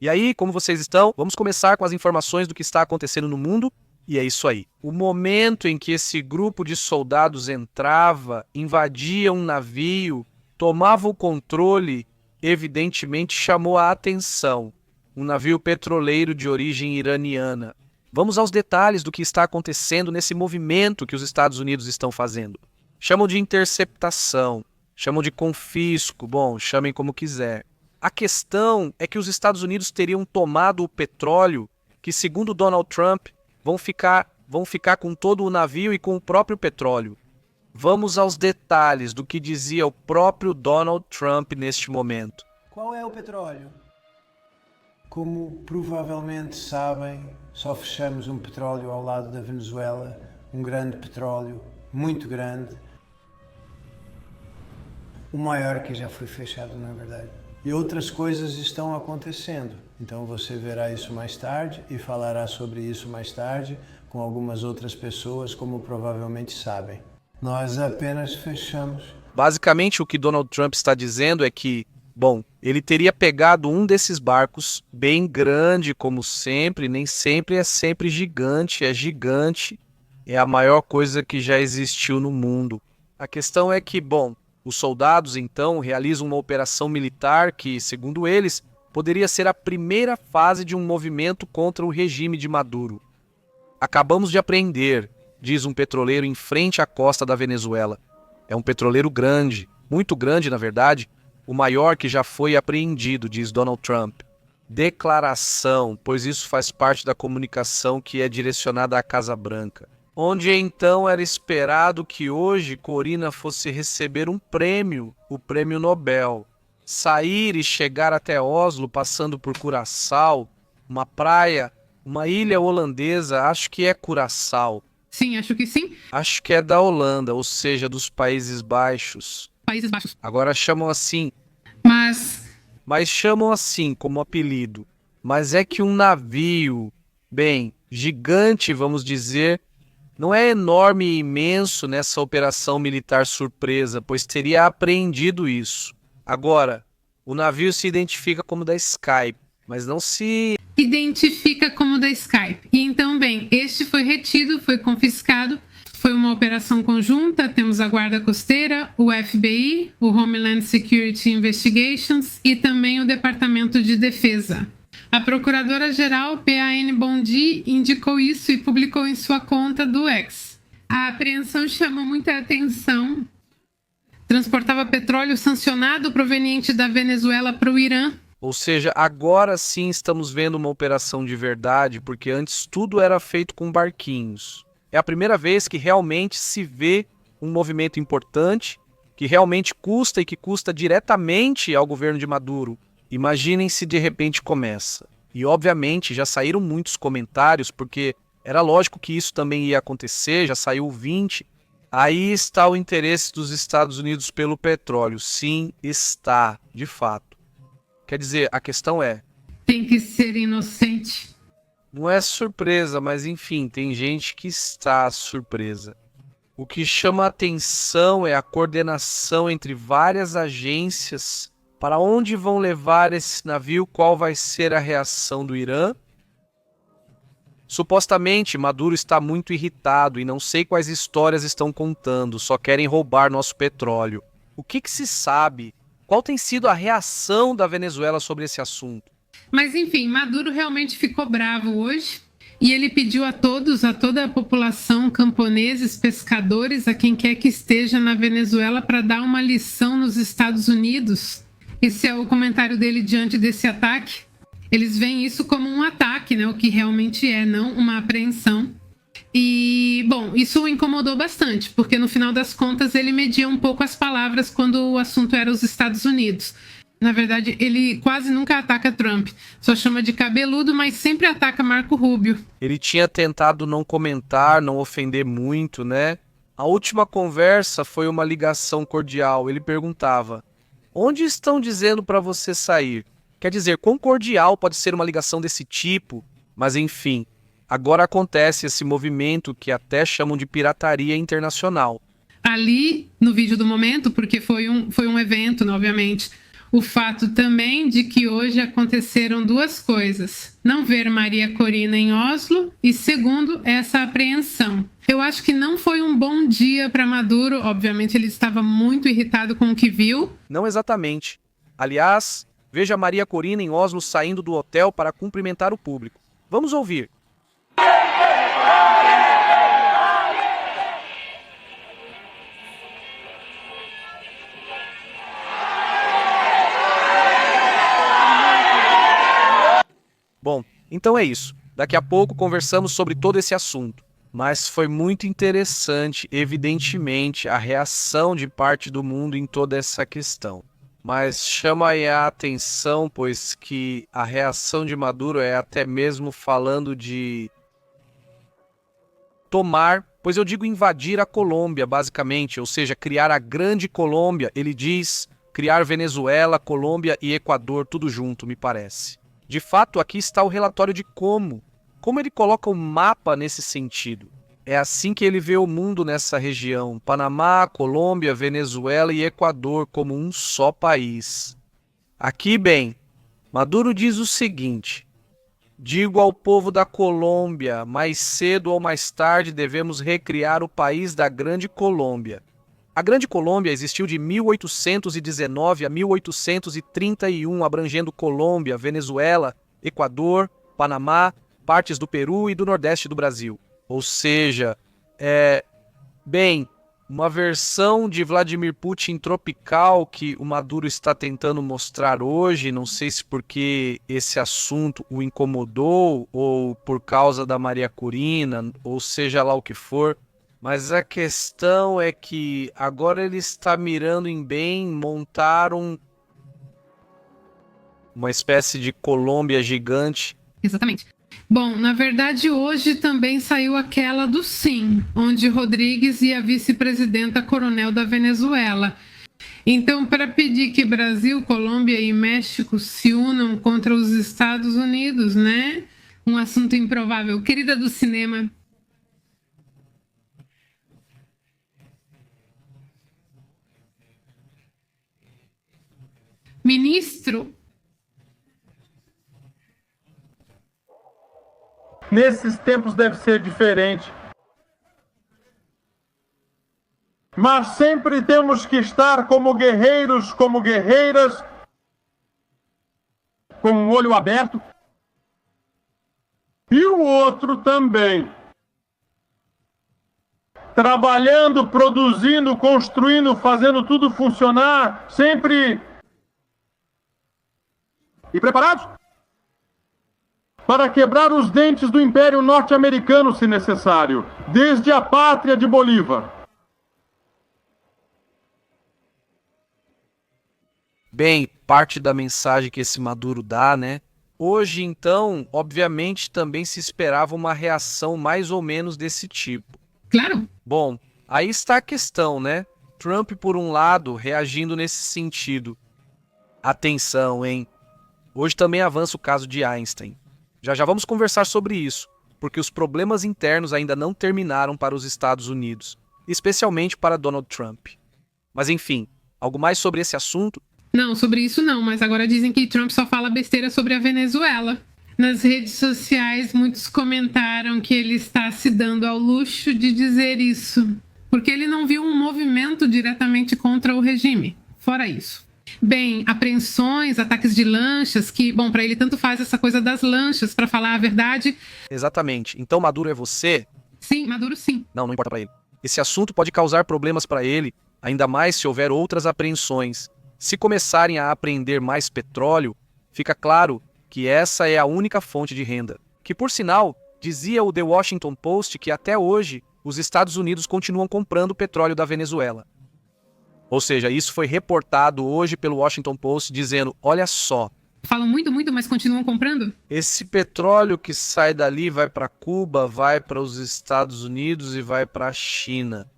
E aí, como vocês estão? Vamos começar com as informações do que está acontecendo no mundo. E é isso aí. O momento em que esse grupo de soldados entrava, invadia um navio, tomava o controle, evidentemente chamou a atenção. Um navio petroleiro de origem iraniana. Vamos aos detalhes do que está acontecendo nesse movimento que os Estados Unidos estão fazendo. Chamam de interceptação, chamam de confisco, bom, chamem como quiser. A questão é que os Estados Unidos teriam tomado o petróleo que, segundo Donald Trump, vão ficar com todo o navio e com o próprio petróleo. Vamos aos detalhes do que dizia o próprio Donald Trump neste momento. Qual é o petróleo? Como provavelmente sabem, só fechamos um petróleo ao lado da Venezuela, um grande petróleo, muito grande, o maior que já foi fechado, na verdade. E outras coisas estão acontecendo, então você verá isso mais tarde e falará sobre isso mais tarde com algumas outras pessoas, como provavelmente sabem. Nós apenas fechamos. Basicamente, o que Donald Trump está dizendo é que, bom, ele teria pegado um desses barcos, bem grande como sempre, nem sempre é sempre gigante, é a maior coisa que já existiu no mundo. A questão é que, bom, os soldados, então, realizam uma operação militar que, segundo eles, poderia ser a primeira fase de um movimento contra o regime de Maduro. Acabamos de apreender, diz um petroleiro em frente à costa da Venezuela. É um petroleiro grande, muito grande, na verdade, o maior que já foi apreendido, diz Donald Trump. Declaração, pois isso faz parte da comunicação que é direcionada à Casa Branca. Onde então era esperado que hoje Corina fosse receber um prêmio, o Prêmio Nobel. Sair e chegar até Oslo, passando por Curaçao, uma praia, uma ilha holandesa, acho que é Curaçao. Sim, acho que sim. Acho que é da Holanda, ou seja, dos Países Baixos. Países Baixos. Agora chamam assim, Mas chamam assim como apelido. Mas é que um navio, bem, gigante, vamos dizer, não é enorme e imenso nessa operação militar surpresa, pois teria apreendido isso. Agora, o navio se identifica como da Skype, mas não se identifica como da Skype. E então, bem, este foi retido, foi confiscado. Foi uma operação conjunta, temos a Guarda Costeira, o FBI, o Homeland Security Investigations e também o Departamento de Defesa. A Procuradora-Geral, PAN Bondi, indicou isso e publicou em sua conta do X. A apreensão chamou muita atenção. Transportava petróleo sancionado proveniente da Venezuela para o Irã. Ou seja, agora sim estamos vendo uma operação de verdade, porque antes tudo era feito com barquinhos. É a primeira vez que realmente se vê um movimento importante, que realmente custa e que custa diretamente ao governo de Maduro. Imaginem se de repente começa. E obviamente já saíram muitos comentários, porque era lógico que isso também ia acontecer, já saiu 20. Aí está o interesse dos Estados Unidos pelo petróleo. Sim, está, de fato. Quer dizer, a questão é... Tem que ser inocente. Não é surpresa, mas enfim, tem gente que está surpresa. O que chama a atenção é a coordenação entre várias agências. Para onde vão levar esse navio? Qual vai ser a reação do Irã? Supostamente, Maduro está muito irritado e não sei quais histórias estão contando, só querem roubar nosso petróleo. O que se sabe? Qual tem sido a reação da Venezuela sobre esse assunto? Mas enfim, Maduro realmente ficou bravo hoje e ele pediu a todos, a toda a população, camponeses, pescadores, a quem quer que esteja na Venezuela para dar uma lição nos Estados Unidos. Esse é o comentário dele diante desse ataque. Eles veem isso como um ataque, né? O que realmente é, não uma apreensão. E, bom, isso o incomodou bastante, porque no final das contas ele media um pouco as palavras quando o assunto era os Estados Unidos. Na verdade, ele quase nunca ataca Trump. Só chama de cabeludo, mas sempre ataca Marco Rubio. Ele tinha tentado não comentar, não ofender muito, né? A última conversa foi uma ligação cordial. Ele perguntava: onde estão dizendo para você sair? Quer dizer, quão cordial pode ser uma ligação desse tipo? Mas enfim, agora acontece esse movimento que até chamam de pirataria internacional. Ali, no vídeo do momento, porque foi um evento, né, obviamente, o fato também de que hoje aconteceram duas coisas. Não ver Maria Corina em Oslo e, segundo, essa apreensão. Eu acho que não foi um bom dia para Maduro. Obviamente, ele estava muito irritado com o que viu. Não exatamente. Aliás, veja Maria Corina em Oslo saindo do hotel para cumprimentar o público. Vamos ouvir. Bom, então é isso. Daqui a pouco conversamos sobre todo esse assunto. Mas foi muito interessante, evidentemente, a reação de parte do mundo em toda essa questão. Mas chama aí a atenção, pois que a reação de Maduro é até mesmo falando de tomar, pois eu digo invadir a Colômbia, basicamente, ou seja, criar a grande Colômbia. Ele diz criar Venezuela, Colômbia e Equador, tudo junto, me parece. De fato, aqui está o relatório de como ele coloca o mapa nesse sentido. É assim que ele vê o mundo nessa região: Panamá, Colômbia, Venezuela e Equador como um só país. Aqui, bem, Maduro diz o seguinte: digo ao povo da Colômbia, mais cedo ou mais tarde devemos recriar o país da Grande Colômbia. A Grande Colômbia existiu de 1819 a 1831, abrangendo Colômbia, Venezuela, Equador, Panamá, partes do Peru e do Nordeste do Brasil. Ou seja, uma versão de Vladimir Putin tropical que o Maduro está tentando mostrar hoje. Não sei se porque esse assunto o incomodou ou por causa da Maria Corina, ou seja lá o que for. Mas a questão é que agora ele está mirando em bem montar uma espécie de Colômbia gigante. Exatamente. Bom, na verdade, hoje também saiu aquela do Sim, onde Rodrigues e a vice-presidenta coronel da Venezuela. Então, para pedir que Brasil, Colômbia e México se unam contra os Estados Unidos, né? Um assunto improvável. Querida do cinema. Ministro. Nesses tempos deve ser diferente. Mas sempre temos que estar como guerreiros, como guerreiras, com o olho aberto. E o outro também. Trabalhando, produzindo, construindo, fazendo tudo funcionar, sempre. E preparados? Para quebrar os dentes do Império Norte-Americano, se necessário, desde a pátria de Bolívar. Bem, parte da mensagem que esse Maduro dá, né? Hoje, então, obviamente, também se esperava uma reação mais ou menos desse tipo. Claro. Bom, aí está a questão, né? Trump, por um lado, reagindo nesse sentido. Atenção, hein? Hoje também avança o caso de Einstein. Já vamos conversar sobre isso, porque os problemas internos ainda não terminaram para os Estados Unidos, especialmente para Donald Trump. Mas enfim, algo mais sobre esse assunto? Não, sobre isso não, mas agora dizem que Trump só fala besteira sobre a Venezuela. Nas redes sociais, muitos comentaram que ele está se dando ao luxo de dizer isso, porque ele não viu um movimento diretamente contra o regime. Fora isso. Bem, apreensões, ataques de lanchas, que, bom, para ele tanto faz essa coisa das lanchas, para falar a verdade. Exatamente. Então Maduro é você? Sim, Maduro sim. Não importa para ele. Esse assunto pode causar problemas para ele, ainda mais se houver outras apreensões. Se começarem a apreender mais petróleo, fica claro que essa é a única fonte de renda. Que, por sinal, dizia o The Washington Post que até hoje os Estados Unidos continuam comprando petróleo da Venezuela. Ou seja, isso foi reportado hoje pelo Washington Post dizendo, olha só. Falam muito, mas continuam comprando? Esse petróleo que sai dali vai para Cuba, vai para os Estados Unidos e vai para a China.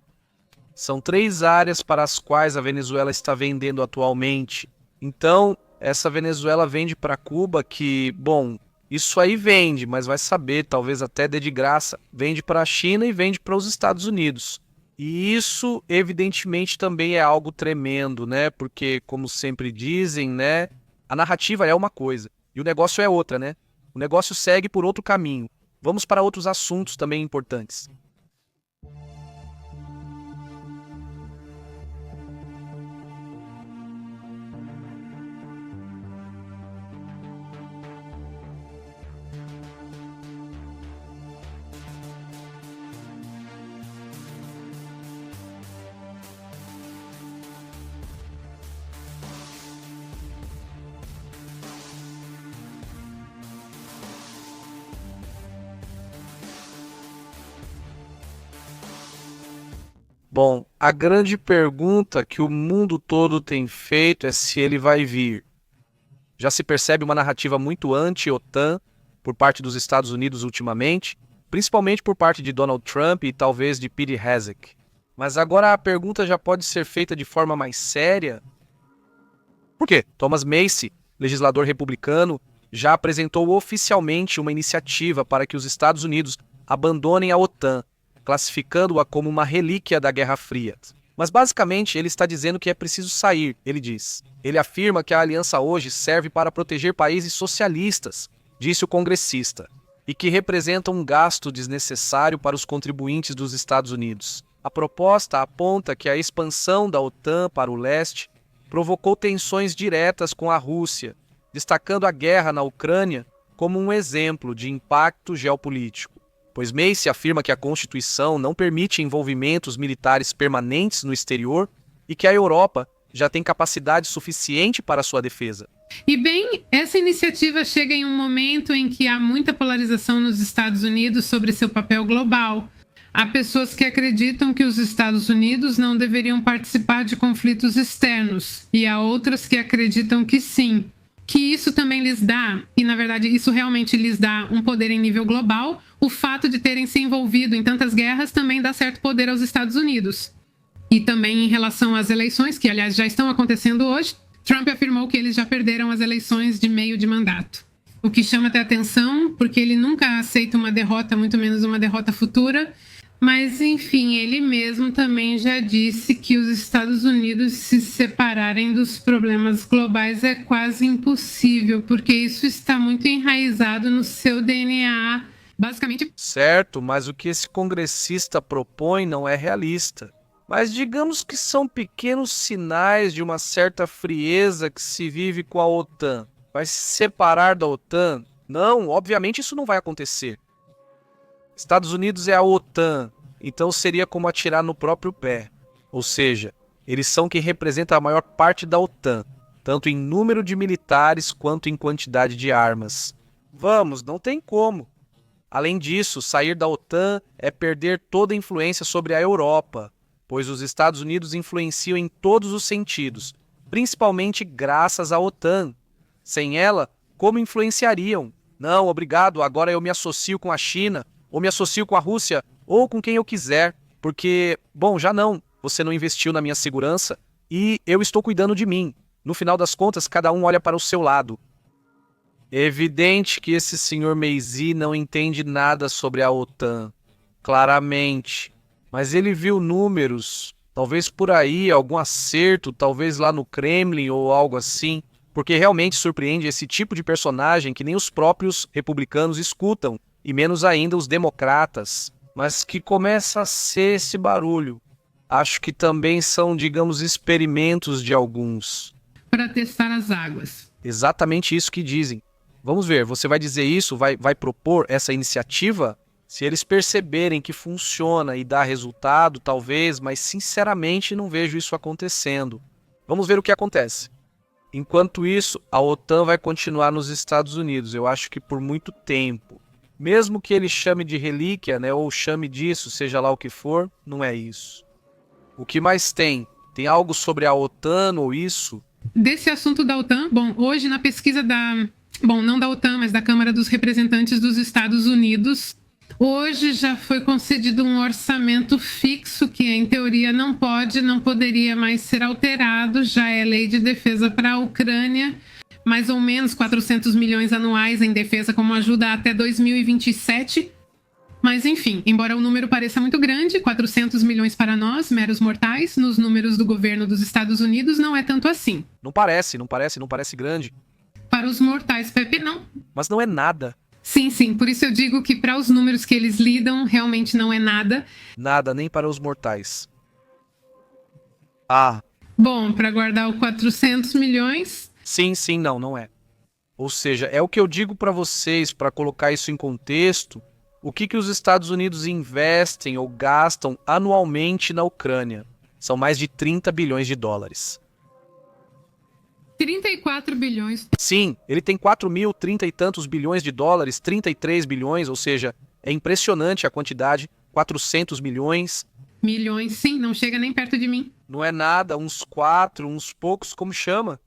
São 3 áreas para as quais a Venezuela está vendendo atualmente. Então, essa Venezuela vende para Cuba que, bom, isso aí vende, mas vai saber, talvez até dê de graça. Vende para a China e vende para os Estados Unidos. E isso, evidentemente, também é algo tremendo, né? Porque, como sempre dizem, né? A narrativa é uma coisa e o negócio é outra, né? O negócio segue por outro caminho. Vamos para outros assuntos também importantes. Bom, a grande pergunta que o mundo todo tem feito é se ele vai vir. Já se percebe uma narrativa muito anti-OTAN por parte dos Estados Unidos ultimamente, principalmente por parte de Donald Trump e talvez de Pete Hegseth. Mas agora a pergunta já pode ser feita de forma mais séria. Por quê? Thomas Massie, legislador republicano, já apresentou oficialmente uma iniciativa para que os Estados Unidos abandonem a OTAN, classificando-a como uma relíquia da Guerra Fria. Mas basicamente ele está dizendo que é preciso sair, ele diz. Ele afirma que a aliança hoje serve para proteger países socialistas, disse o congressista, e que representa um gasto desnecessário para os contribuintes dos Estados Unidos. A proposta aponta que a expansão da OTAN para o leste provocou tensões diretas com a Rússia, destacando a guerra na Ucrânia como um exemplo de impacto geopolítico. Pois Massie afirma que a Constituição não permite envolvimentos militares permanentes no exterior e que a Europa já tem capacidade suficiente para sua defesa. E bem, essa iniciativa chega em um momento em que há muita polarização nos Estados Unidos sobre seu papel global. Há pessoas que acreditam que os Estados Unidos não deveriam participar de conflitos externos, e há outras que acreditam que sim. Que isso também lhes dá, e na verdade isso realmente lhes dá um poder em nível global, o fato de terem se envolvido em tantas guerras também dá certo poder aos Estados Unidos. E também em relação às eleições, que aliás já estão acontecendo hoje, Trump afirmou que eles já perderam as eleições de meio de mandato. O que chama até atenção, porque ele nunca aceita uma derrota, muito menos uma derrota futura. Mas, enfim, ele mesmo também já disse que os Estados Unidos se separarem dos problemas globais é quase impossível, porque isso está muito enraizado no seu DNA, basicamente. Certo, mas o que esse congressista propõe não é realista. Mas digamos que são pequenos sinais de uma certa frieza que se vive com a OTAN. Vai se separar da OTAN? Não, obviamente isso não vai acontecer. Estados Unidos é a OTAN, então seria como atirar no próprio pé. Ou seja, eles são quem representa a maior parte da OTAN, tanto em número de militares quanto em quantidade de armas. Vamos, não tem como. Além disso, sair da OTAN é perder toda a influência sobre a Europa, pois os Estados Unidos influenciam em todos os sentidos, principalmente graças à OTAN. Sem ela, como influenciariam? Não, obrigado, agora eu me associo com a China, ou me associo com a Rússia, ou com quem eu quiser, porque, bom, já não, você não investiu na minha segurança e eu estou cuidando de mim. No final das contas, cada um olha para o seu lado. É evidente que esse senhor Massie não entende nada sobre a OTAN, claramente, mas ele viu números, talvez por aí, algum acerto, talvez lá no Kremlin ou algo assim, porque realmente surpreende esse tipo de personagem que nem os próprios republicanos escutam, e menos ainda os democratas, mas que começa a ser esse barulho. Acho que também são, digamos, experimentos de alguns. Para testar as águas. Exatamente isso que dizem. Vamos ver, você vai dizer isso, vai propor essa iniciativa? Se eles perceberem que funciona e dá resultado, talvez, mas sinceramente não vejo isso acontecendo. Vamos ver o que acontece. Enquanto isso, a OTAN vai continuar nos Estados Unidos, eu acho que por muito tempo. Mesmo que ele chame de relíquia, né, ou chame disso, seja lá o que for, não é isso. O que mais tem? Tem algo sobre a OTAN ou isso? Desse assunto da OTAN, bom, hoje na pesquisa não da OTAN, mas da Câmara dos Representantes dos Estados Unidos, hoje já foi concedido um orçamento fixo que, em teoria, não poderia mais ser alterado, já é lei de defesa para a Ucrânia, mais ou menos 400 milhões anuais em defesa como ajuda até 2027. Mas enfim, embora o número pareça muito grande, 400 milhões para nós, meros mortais, nos números do governo dos Estados Unidos não é tanto assim. Não parece grande. Para os mortais, Pepe, não. Mas não é nada. Sim, por isso eu digo que para os números que eles lidam, realmente não é nada. Nada, nem para os mortais. Ah, Bom, para guardar o 400 milhões... sim, não é. Ou seja, é o que eu digo para vocês, para colocar isso em contexto, o que os Estados Unidos investem ou gastam anualmente na Ucrânia. São mais de 30 bilhões de dólares. 34 bilhões. Sim, ele tem 30 e tantos bilhões de dólares, 33 bilhões, ou seja, é impressionante a quantidade, 400 milhões. Milhões, sim, não chega nem perto de mim. Não é nada, uns 4, uns poucos, como chama?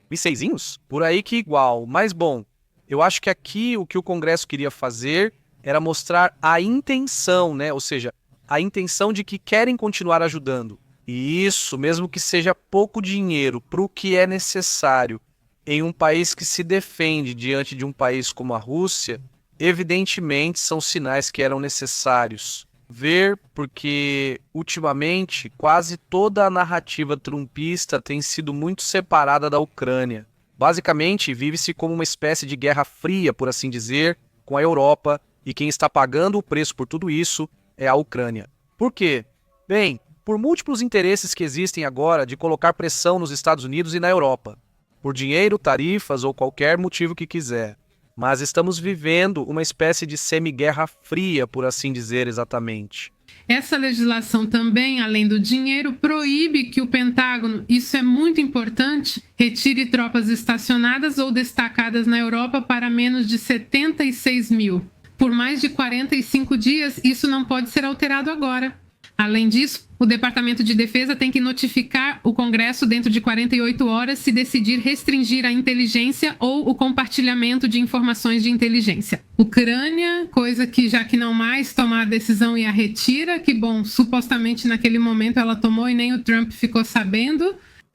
Mísseisinhos? Por aí que igual. Mas bom, eu acho que aqui o que o Congresso queria fazer era mostrar a intenção, né? Ou seja, a intenção de que querem continuar ajudando. E isso, mesmo que seja pouco dinheiro para o que é necessário em um país que se defende diante de um país como a Rússia, evidentemente são sinais que eram necessários ver, porque ultimamente quase toda a narrativa trumpista tem sido muito separada da Ucrânia. Basicamente, vive-se como uma espécie de guerra fria, por assim dizer, com a Europa, e quem está pagando o preço por tudo isso é a Ucrânia. Por quê? Bem, por múltiplos interesses que existem agora de colocar pressão nos Estados Unidos e na Europa, por dinheiro, tarifas ou qualquer motivo que quiser. Mas estamos vivendo uma espécie de semi-guerra fria, por assim dizer exatamente. Essa legislação também, além do dinheiro, proíbe que o Pentágono, isso é muito importante, retire tropas estacionadas ou destacadas na Europa para menos de 76 mil. Por mais de 45 dias, isso não pode ser alterado agora. Além disso, o Departamento de Defesa tem que notificar o Congresso dentro de 48 horas se decidir restringir a inteligência ou o compartilhamento de informações de inteligência. Ucrânia, coisa que já que não mais tomar a decisão e a retira, que bom, supostamente naquele momento ela tomou e nem o Trump ficou sabendo.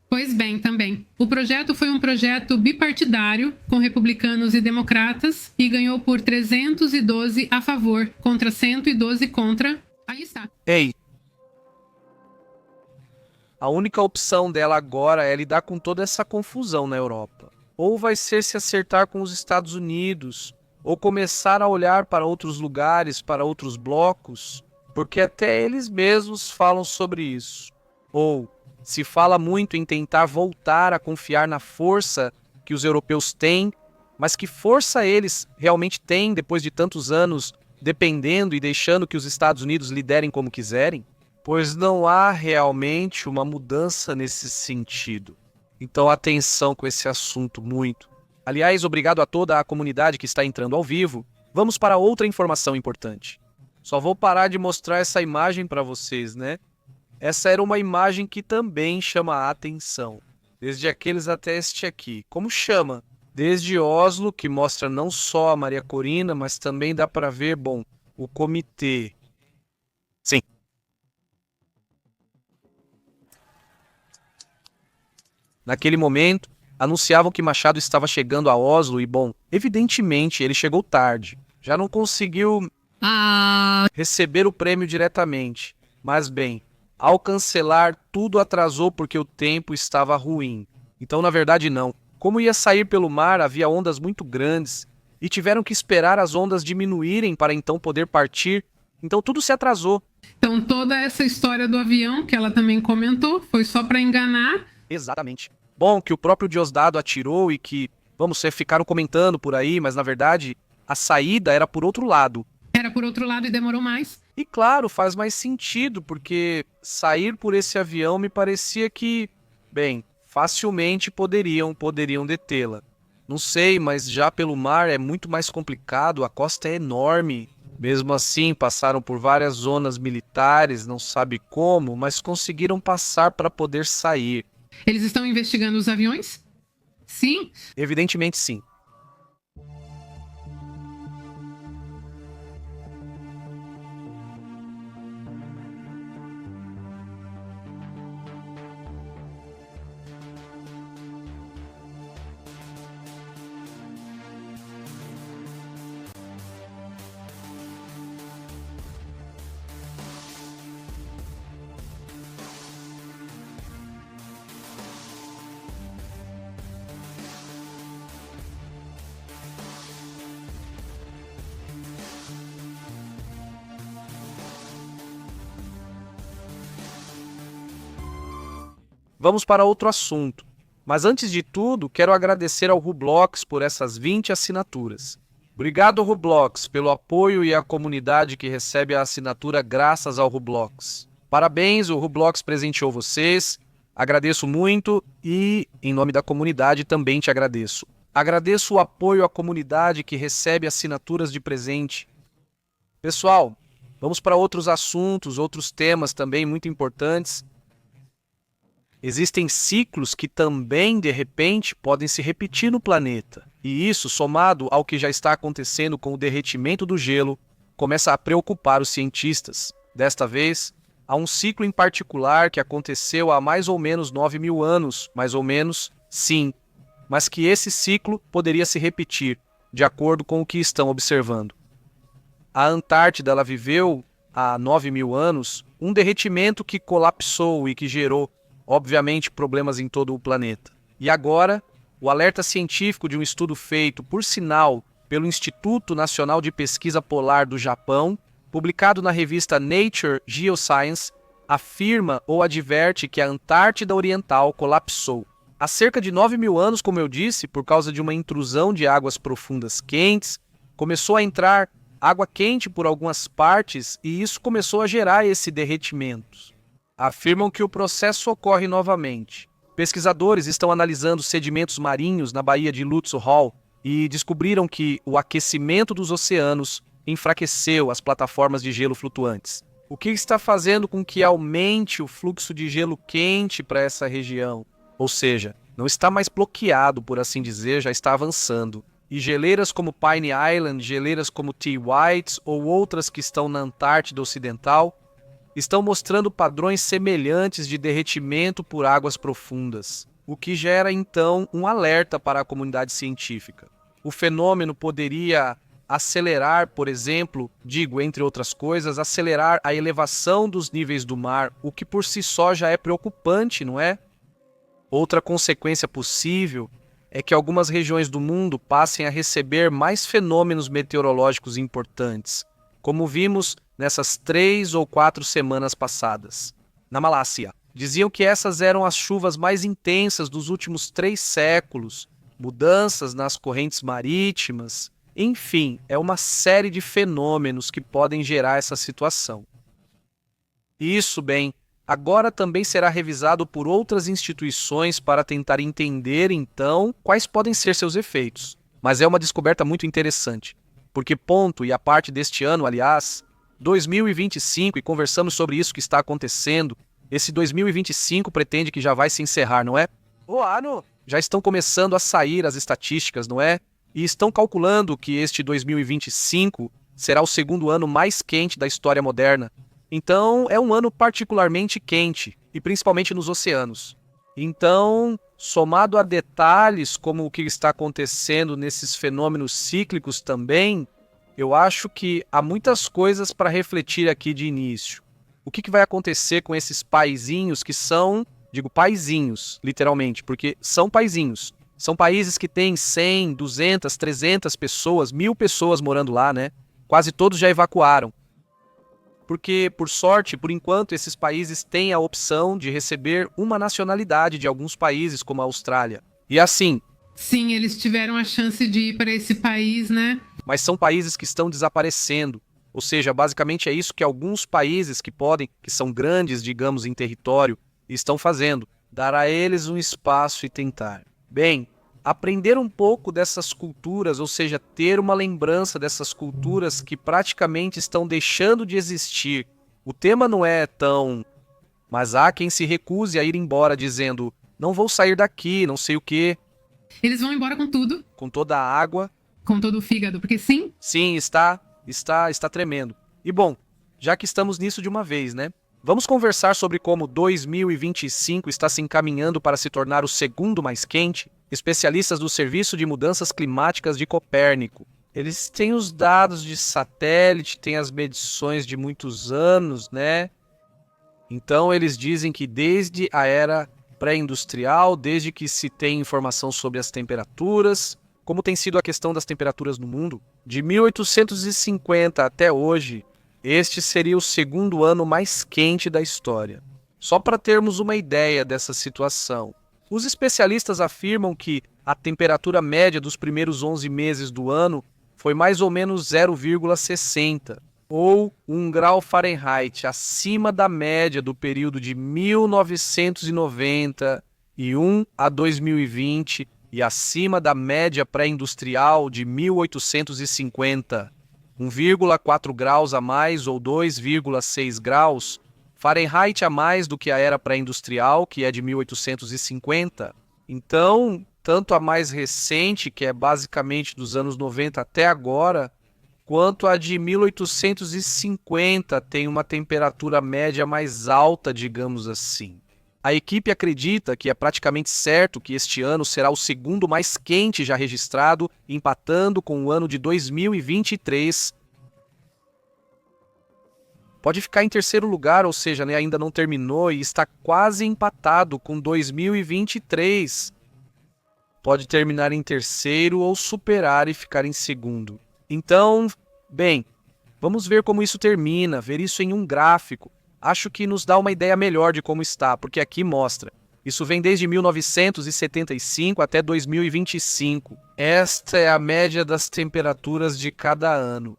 Pois bem, também. O projeto foi um projeto bipartidário, com republicanos e democratas, e ganhou por 312 a favor, contra 112 contra. Aí está. Ei, a única opção dela agora é lidar com toda essa confusão na Europa. Ou vai ser se acertar com os Estados Unidos, ou começar a olhar para outros lugares, para outros blocos, porque até eles mesmos falam sobre isso. Ou se fala muito em tentar voltar a confiar na força que os europeus têm, mas que força eles realmente têm depois de tantos anos dependendo e deixando que os Estados Unidos liderem como quiserem? Pois não há realmente uma mudança nesse sentido. Então atenção com esse assunto muito. Aliás, obrigado a toda a comunidade que está entrando ao vivo. Vamos para outra informação importante. Só vou parar de mostrar essa imagem para vocês, né? Essa era uma imagem que também chama a atenção. Desde aqueles até este aqui. Como chama? Desde Oslo, que mostra não só a Maria Corina, mas também dá para ver, bom, o comitê. Sim. Naquele momento, anunciavam que Machado estava chegando a Oslo e, bom, evidentemente ele chegou tarde. Já não conseguiu receber o prêmio diretamente. Mas, bem, ao cancelar, tudo atrasou porque o tempo estava ruim. Então, na verdade, não. Como ia sair pelo mar, havia ondas muito grandes e tiveram que esperar as ondas diminuírem para então poder partir. Então, tudo se atrasou. Então, toda essa história do avião, que ela também comentou, foi só para enganar. Exatamente. Bom, que o próprio Diosdado atirou e que, ficaram comentando por aí, mas na verdade a saída era por outro lado. Era por outro lado e demorou mais. E claro, faz mais sentido, porque sair por esse avião me parecia que, bem, facilmente poderiam detê-la. Não sei, mas já pelo mar é muito mais complicado, a costa é enorme. Mesmo assim, passaram por várias zonas militares, não sabe como, mas conseguiram passar para poder sair. Eles estão investigando os aviões? Sim? Evidentemente sim. vamos para outro assunto. Mas antes de tudo, quero agradecer ao Roblox por essas 20 assinaturas. Obrigado, Roblox, pelo apoio e a comunidade que recebe a assinatura graças ao Roblox. Parabéns, o Roblox presenteou vocês. Agradeço muito e, em nome da comunidade, também te agradeço. Agradeço o apoio à comunidade que recebe assinaturas de presente. Pessoal, vamos para outros assuntos, outros temas também muito importantes. Existem ciclos que também, de repente, podem se repetir no planeta. E isso, somado ao que já está acontecendo com o derretimento do gelo, começa a preocupar os cientistas. Desta vez, há um ciclo em particular que aconteceu há mais ou menos 9.000 anos, mais ou menos, sim, mas que esse ciclo poderia se repetir, de acordo com o que estão observando. A Antártida ela viveu, há 9.000 anos, um derretimento que colapsou e que gerou, obviamente, problemas em todo o planeta. E agora, o alerta científico de um estudo feito, por sinal, pelo Instituto Nacional de Pesquisa Polar do Japão, publicado na revista Nature Geoscience, afirma ou adverte que a Antártida Oriental colapsou. Há cerca de 9.000 anos, como eu disse, por causa de uma intrusão de águas profundas quentes, começou a entrar água quente por algumas partes e isso começou a gerar esse derretimento. Afirmam que o processo ocorre novamente. Pesquisadores estão analisando sedimentos marinhos na Baía de Lutz Hall e descobriram que o aquecimento dos oceanos enfraqueceu as plataformas de gelo flutuantes. O que está fazendo com que aumente o fluxo de gelo quente para essa região? Ou seja, não está mais bloqueado, por assim dizer, já está avançando. E geleiras como Pine Island, geleiras como T. White ou outras que estão na Antártida Ocidental estão mostrando padrões semelhantes de derretimento por águas profundas, o que gera então um alerta para a comunidade científica. O fenômeno poderia acelerar, por exemplo, entre outras coisas, acelerar a elevação dos níveis do mar, o que por si só já é preocupante, não é? Outra consequência possível é que algumas regiões do mundo passem a receber mais fenômenos meteorológicos importantes, como vimos nessas 3 ou 4 semanas passadas. Na Malásia, diziam que essas eram as chuvas mais intensas dos últimos 3 séculos, mudanças nas correntes marítimas, enfim, é uma série de fenômenos que podem gerar essa situação. Isso, bem, agora também será revisado por outras instituições para tentar entender, então, quais podem ser seus efeitos. Mas é uma descoberta muito interessante, porque ponto e a parte deste ano, aliás, 2025, e conversamos sobre isso que está acontecendo, esse 2025 pretende que já vai se encerrar, não é? O ano! Já estão começando a sair as estatísticas, não é? E estão calculando que este 2025 será o segundo ano mais quente da história moderna. Então, é um ano particularmente quente, e principalmente nos oceanos. Então, somado a detalhes como o que está acontecendo nesses fenômenos cíclicos também, eu acho que há muitas coisas para refletir aqui de início. O que vai acontecer com esses paizinhos que são, digo paizinhos, literalmente, porque são paizinhos. São países que têm 100, 200, 300 pessoas, 1.000 pessoas morando lá, né? Quase todos já evacuaram. Porque, por sorte, por enquanto, esses países têm a opção de receber uma nacionalidade de alguns países, como a Austrália. E assim... Sim, eles tiveram a chance de ir para esse país, né? Mas são países que estão desaparecendo. Ou seja, basicamente é isso que alguns países que são grandes, digamos, em território, estão fazendo. Dar a eles um espaço e tentar. Bem, aprender um pouco dessas culturas, ou seja, ter uma lembrança dessas culturas que praticamente estão deixando de existir. O tema não é tão... Mas há quem se recuse a ir embora dizendo, não vou sair daqui, não sei o quê. Eles vão embora com tudo. Com toda a água. Com todo o fígado, porque sim? Sim, está tremendo. E bom, já que estamos nisso de uma vez, né? Vamos conversar sobre como 2025 está se encaminhando para se tornar o segundo mais quente? Especialistas do Serviço de Mudanças Climáticas de Copérnico. Eles têm os dados de satélite, têm as medições de muitos anos, né? Então eles dizem que desde a era pré-industrial, desde que se tem informação sobre as temperaturas, como tem sido a questão das temperaturas no mundo, de 1850 até hoje, este seria o segundo ano mais quente da história. Só para termos uma ideia dessa situação. Os especialistas afirmam que a temperatura média dos primeiros 11 meses do ano foi mais ou menos 0,60, ou 1 grau Fahrenheit acima da média do período de 1991 a 2020 e acima da média pré-industrial de 1850. 1,4 graus a mais ou 2,6 graus Fahrenheit a mais do que a era pré-industrial, que é de 1850. Então, tanto a mais recente, que é basicamente dos anos 90 até agora, quanto a de 1850 tem uma temperatura média mais alta, digamos assim. A equipe acredita que é praticamente certo que este ano será o segundo mais quente já registrado, empatando com o ano de 2023. Pode ficar em terceiro lugar, ou seja, ainda não terminou e está quase empatado com 2023. Pode terminar em terceiro ou superar e ficar em segundo. Então, bem, vamos ver como isso termina, ver isso em um gráfico. Acho que nos dá uma ideia melhor de como está, porque aqui mostra. Isso vem desde 1975 até 2025. Esta é a média das temperaturas de cada ano.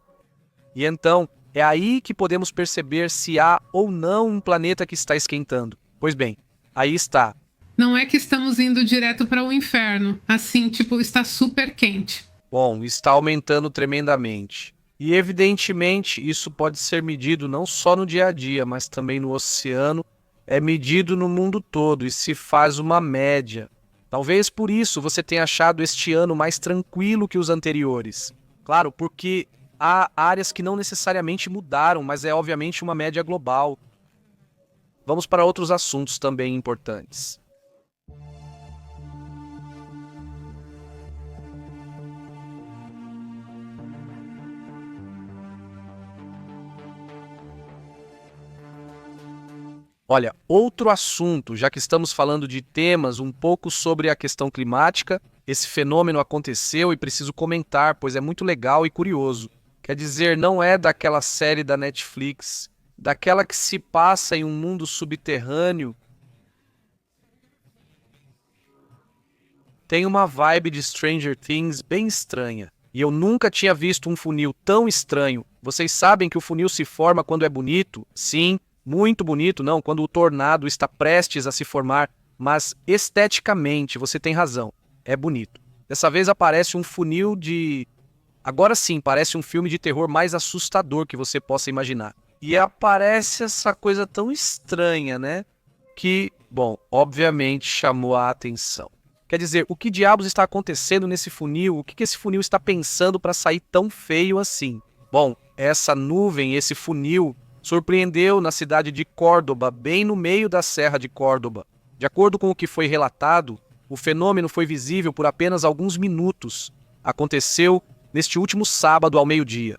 E então, é aí que podemos perceber se há ou não um planeta que está esquentando. Pois bem, aí está. Não é que estamos indo direto para o inferno. Assim, está super quente. Bom, está aumentando tremendamente. E evidentemente isso pode ser medido não só no dia a dia, mas também no oceano. É medido no mundo todo e se faz uma média. Talvez por isso você tenha achado este ano mais tranquilo que os anteriores. Claro, porque há áreas que não necessariamente mudaram, mas é obviamente uma média global. Vamos para outros assuntos também importantes. Olha, outro assunto, já que estamos falando de temas um pouco sobre a questão climática, esse fenômeno aconteceu e preciso comentar, pois é muito legal e curioso. Quer dizer, não é daquela série da Netflix, daquela que se passa em um mundo subterrâneo. Tem uma vibe de Stranger Things bem estranha. E eu nunca tinha visto um funil tão estranho. Vocês sabem que o funil se forma quando é bonito? Sim, muito bonito, não, quando o tornado está prestes a se formar. Mas esteticamente, você tem razão, é bonito. Dessa vez aparece um funil de... Agora sim, parece um filme de terror mais assustador que você possa imaginar. E aparece essa coisa tão estranha, né? Que, bom, obviamente chamou a atenção. Quer dizer, o que diabos está acontecendo nesse funil? O que esse funil está pensando para sair tão feio assim? Bom, essa nuvem, esse funil, surpreendeu na cidade de Córdoba, bem no meio da Serra de Córdoba. De acordo com o que foi relatado, o fenômeno foi visível por apenas alguns minutos. Aconteceu neste último sábado ao meio-dia.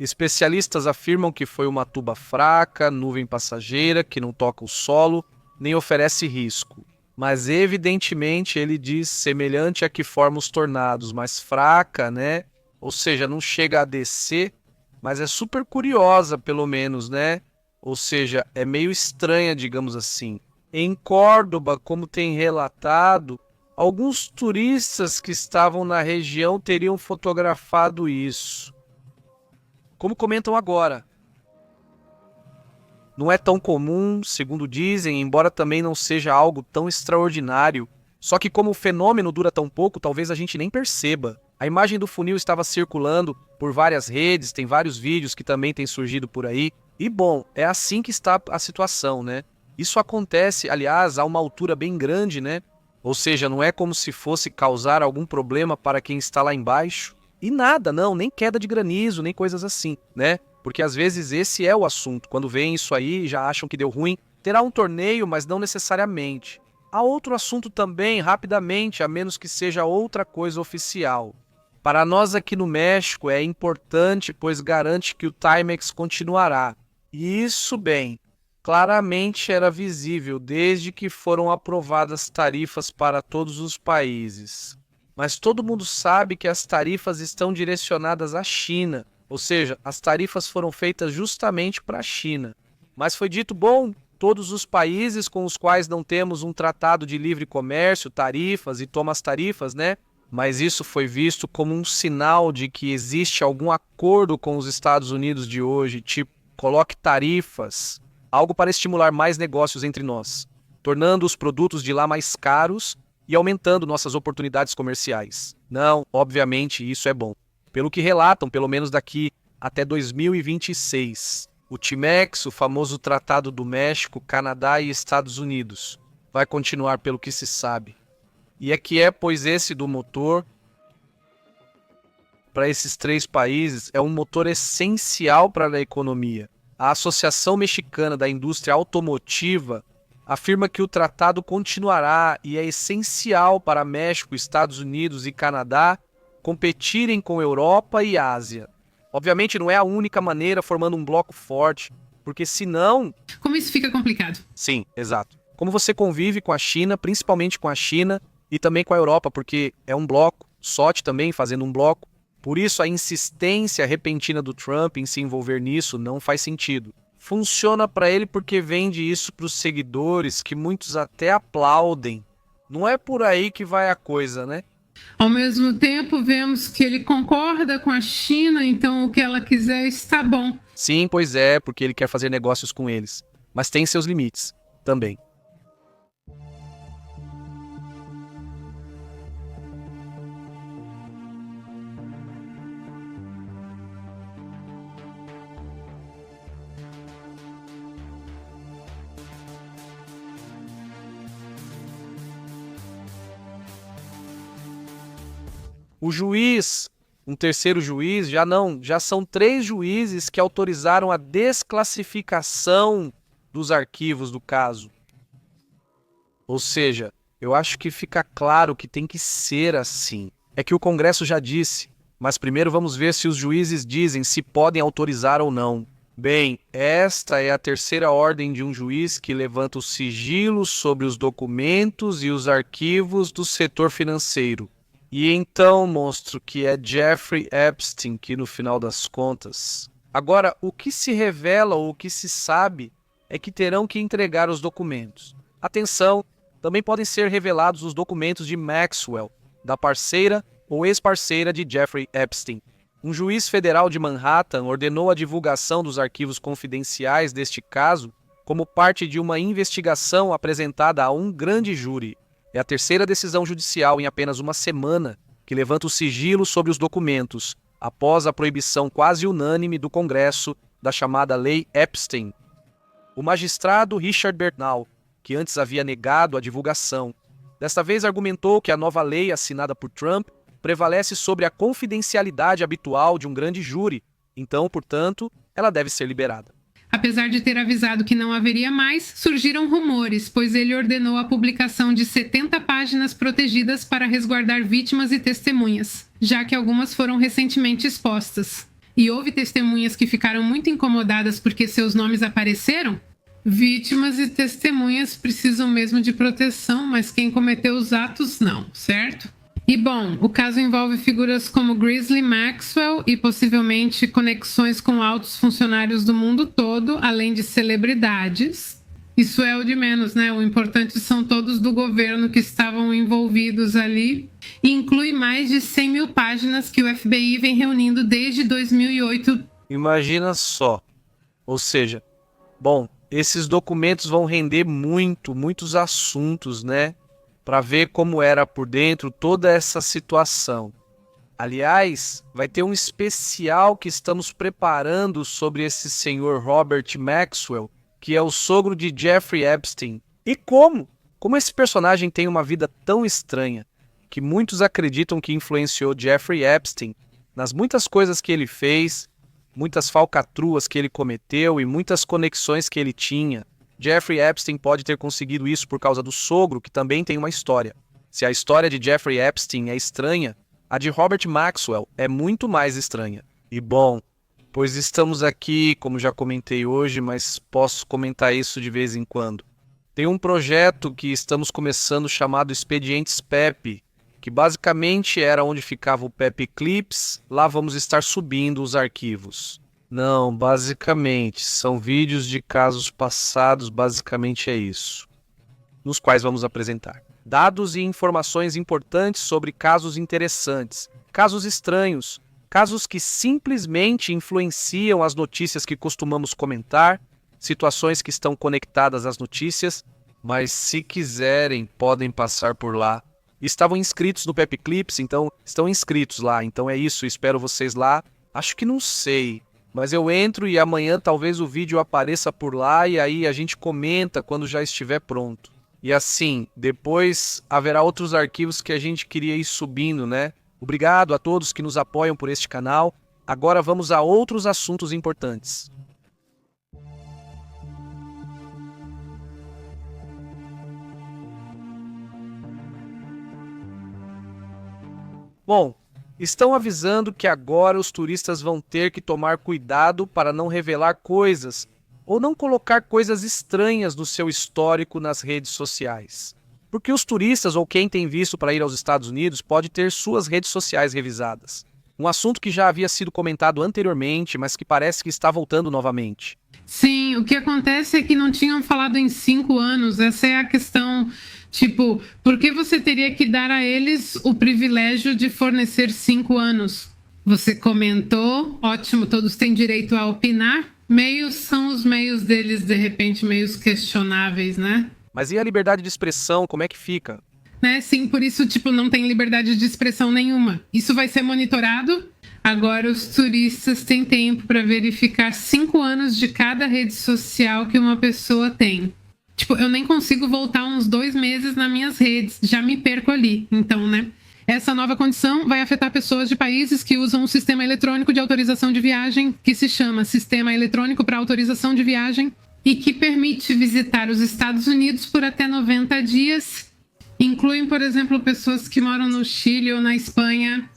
Especialistas afirmam que foi uma tuba fraca, nuvem passageira, que não toca o solo, nem oferece risco. Mas evidentemente ele diz semelhante a que forma os tornados, mais fraca, né? Ou seja, não chega a descer, mas é super curiosa pelo menos, né? Ou seja, é meio estranha, digamos assim. Em Córdoba, como tem relatado, alguns turistas que estavam na região teriam fotografado isso. Como comentam agora, não é tão comum, segundo dizem, embora também não seja algo tão extraordinário. Só que como o fenômeno dura tão pouco, talvez a gente nem perceba. A imagem do funil estava circulando por várias redes, tem vários vídeos que também têm surgido por aí. E bom, é assim que está a situação, né? Isso acontece, aliás, a uma altura bem grande, né? Ou seja, não é como se fosse causar algum problema para quem está lá embaixo. E nada, não, nem queda de granizo, nem coisas assim, né? Porque às vezes esse é o assunto. Quando veem isso aí, já acham que deu ruim. Terá um torneio, mas não necessariamente. Há outro assunto também, rapidamente, a menos que seja outra coisa oficial. Para nós aqui no México é importante, pois garante que o Timex continuará. E isso, bem, claramente era visível desde que foram aprovadas tarifas para todos os países. Mas todo mundo sabe que as tarifas estão direcionadas à China, ou seja, as tarifas foram feitas justamente para a China. Mas foi dito, bom, todos os países com os quais não temos um tratado de livre comércio, tarifas e tomas tarifas, né? Mas isso foi visto como um sinal de que existe algum acordo com os Estados Unidos de hoje, tipo, coloque tarifas, algo para estimular mais negócios entre nós, tornando os produtos de lá mais caros e aumentando nossas oportunidades comerciais. Não, obviamente isso é bom. Pelo que relatam, pelo menos daqui até 2026. O TMEX, o famoso Tratado do México, Canadá e Estados Unidos, vai continuar pelo que se sabe. E pois esse do motor, para esses 3 países, é um motor essencial para a economia. A Associação Mexicana da Indústria Automotiva afirma que o tratado continuará e é essencial para México, Estados Unidos e Canadá competirem com Europa e Ásia. Obviamente não é a única maneira formando um bloco forte, porque senão... Como isso fica complicado? Sim, exato. Como você convive com a China, principalmente com a China e também com a Europa, porque é um bloco, SOT também fazendo um bloco. Por isso a insistência repentina do Trump em se envolver nisso não faz sentido. Funciona para ele porque vende isso para os seguidores, que muitos até aplaudem. Não é por aí que vai a coisa, né? Ao mesmo tempo, vemos que ele concorda com a China, então o que ela quiser está bom. Sim, pois é, porque ele quer fazer negócios com eles. Mas tem seus limites também. O juiz, um terceiro juiz, já são 3 juízes que autorizaram a desclassificação dos arquivos do caso. Ou seja, eu acho que fica claro que tem que ser assim. É que o Congresso já disse, mas primeiro vamos ver se os juízes dizem se podem autorizar ou não. Bem, esta é a 3ª ordem de um juiz que levanta o sigilo sobre os documentos e os arquivos do setor financeiro. E então, monstro, que é Jeffrey Epstein, que no final das contas... Agora, o que se revela ou o que se sabe é que terão que entregar os documentos. Atenção, também podem ser revelados os documentos de Maxwell, da parceira ou ex-parceira de Jeffrey Epstein. Um juiz federal de Manhattan ordenou a divulgação dos arquivos confidenciais deste caso como parte de uma investigação apresentada a um grande júri. É a 3ª decisão judicial em apenas uma semana que levanta o sigilo sobre os documentos, após a proibição quase unânime do Congresso da chamada Lei Epstein. O magistrado Richard Bernal, que antes havia negado a divulgação, desta vez argumentou que a nova lei assinada por Trump prevalece sobre a confidencialidade habitual de um grande júri, então, portanto, ela deve ser liberada. Apesar de ter avisado que não haveria mais, surgiram rumores, pois ele ordenou a publicação de 70 páginas protegidas para resguardar vítimas e testemunhas, já que algumas foram recentemente expostas. E houve testemunhas que ficaram muito incomodadas porque seus nomes apareceram? Vítimas e testemunhas precisam mesmo de proteção, mas quem cometeu os atos não, certo? E bom, o caso envolve figuras como Ghislaine Maxwell e possivelmente conexões com altos funcionários do mundo todo, além de celebridades. Isso é o de menos, né? O importante são todos do governo que estavam envolvidos ali. E inclui mais de 100 mil páginas que o FBI vem reunindo desde 2008. Imagina só. Ou seja, bom, esses documentos vão render muitos assuntos, né? Para ver como era por dentro toda essa situação. Aliás, vai ter um especial que estamos preparando sobre esse senhor Robert Maxwell, que é o sogro de Jeffrey Epstein. E como esse personagem tem uma vida tão estranha, que muitos acreditam que influenciou Jeffrey Epstein nas muitas coisas que ele fez, muitas falcatruas que ele cometeu e muitas conexões que ele tinha. Jeffrey Epstein pode ter conseguido isso por causa do sogro, que também tem uma história. Se a história de Jeffrey Epstein é estranha, a de Robert Maxwell é muito mais estranha. E bom, pois estamos aqui, como já comentei hoje, mas posso comentar isso de vez em quando. Tem um projeto que estamos começando chamado Expedientes PEP, que basicamente era onde ficava o PEP Clips, lá vamos estar subindo os arquivos. Não, basicamente, são vídeos de casos passados, basicamente é isso, nos quais vamos apresentar dados e informações importantes sobre casos interessantes, casos estranhos, casos que simplesmente influenciam as notícias que costumamos comentar, situações que estão conectadas às notícias, mas se quiserem, podem passar por lá. Estavam inscritos no Pepe Clips, então estão inscritos lá, então é isso, espero vocês lá. Acho que não sei, mas eu entro e amanhã talvez o vídeo apareça por lá e aí a gente comenta quando já estiver pronto. E assim, depois haverá outros arquivos que a gente queria ir subindo, né? Obrigado a todos que nos apoiam por este canal. Agora vamos a outros assuntos importantes. Bom, estão avisando que agora os turistas vão ter que tomar cuidado para não revelar coisas ou não colocar coisas estranhas no seu histórico nas redes sociais. Porque os turistas ou quem tem visto para ir aos Estados Unidos pode ter suas redes sociais revisadas. Um assunto que já havia sido comentado anteriormente, mas que parece que está voltando novamente. Sim, o que acontece é que não tinham falado em 5 anos. Essa é a questão. Tipo, por que você teria que dar a eles o privilégio de fornecer 5 anos? Você comentou, ótimo, todos têm direito a opinar. Meios são os meios deles, de repente, meios questionáveis, né? Mas e a liberdade de expressão, como é que fica? Né? Sim, por isso, tipo, não tem liberdade de expressão nenhuma. Isso vai ser monitorado. Agora os turistas têm tempo para verificar 5 anos de cada rede social que uma pessoa tem. Tipo, eu nem consigo voltar uns 2 meses nas minhas redes, já me perco ali. Então, né? Essa nova condição vai afetar pessoas de países que usam um sistema eletrônico de autorização de viagem, que se chama Sistema Eletrônico para Autorização de Viagem, e que permite visitar os Estados Unidos por até 90 dias. Incluem, por exemplo, pessoas que moram no Chile ou na Espanha.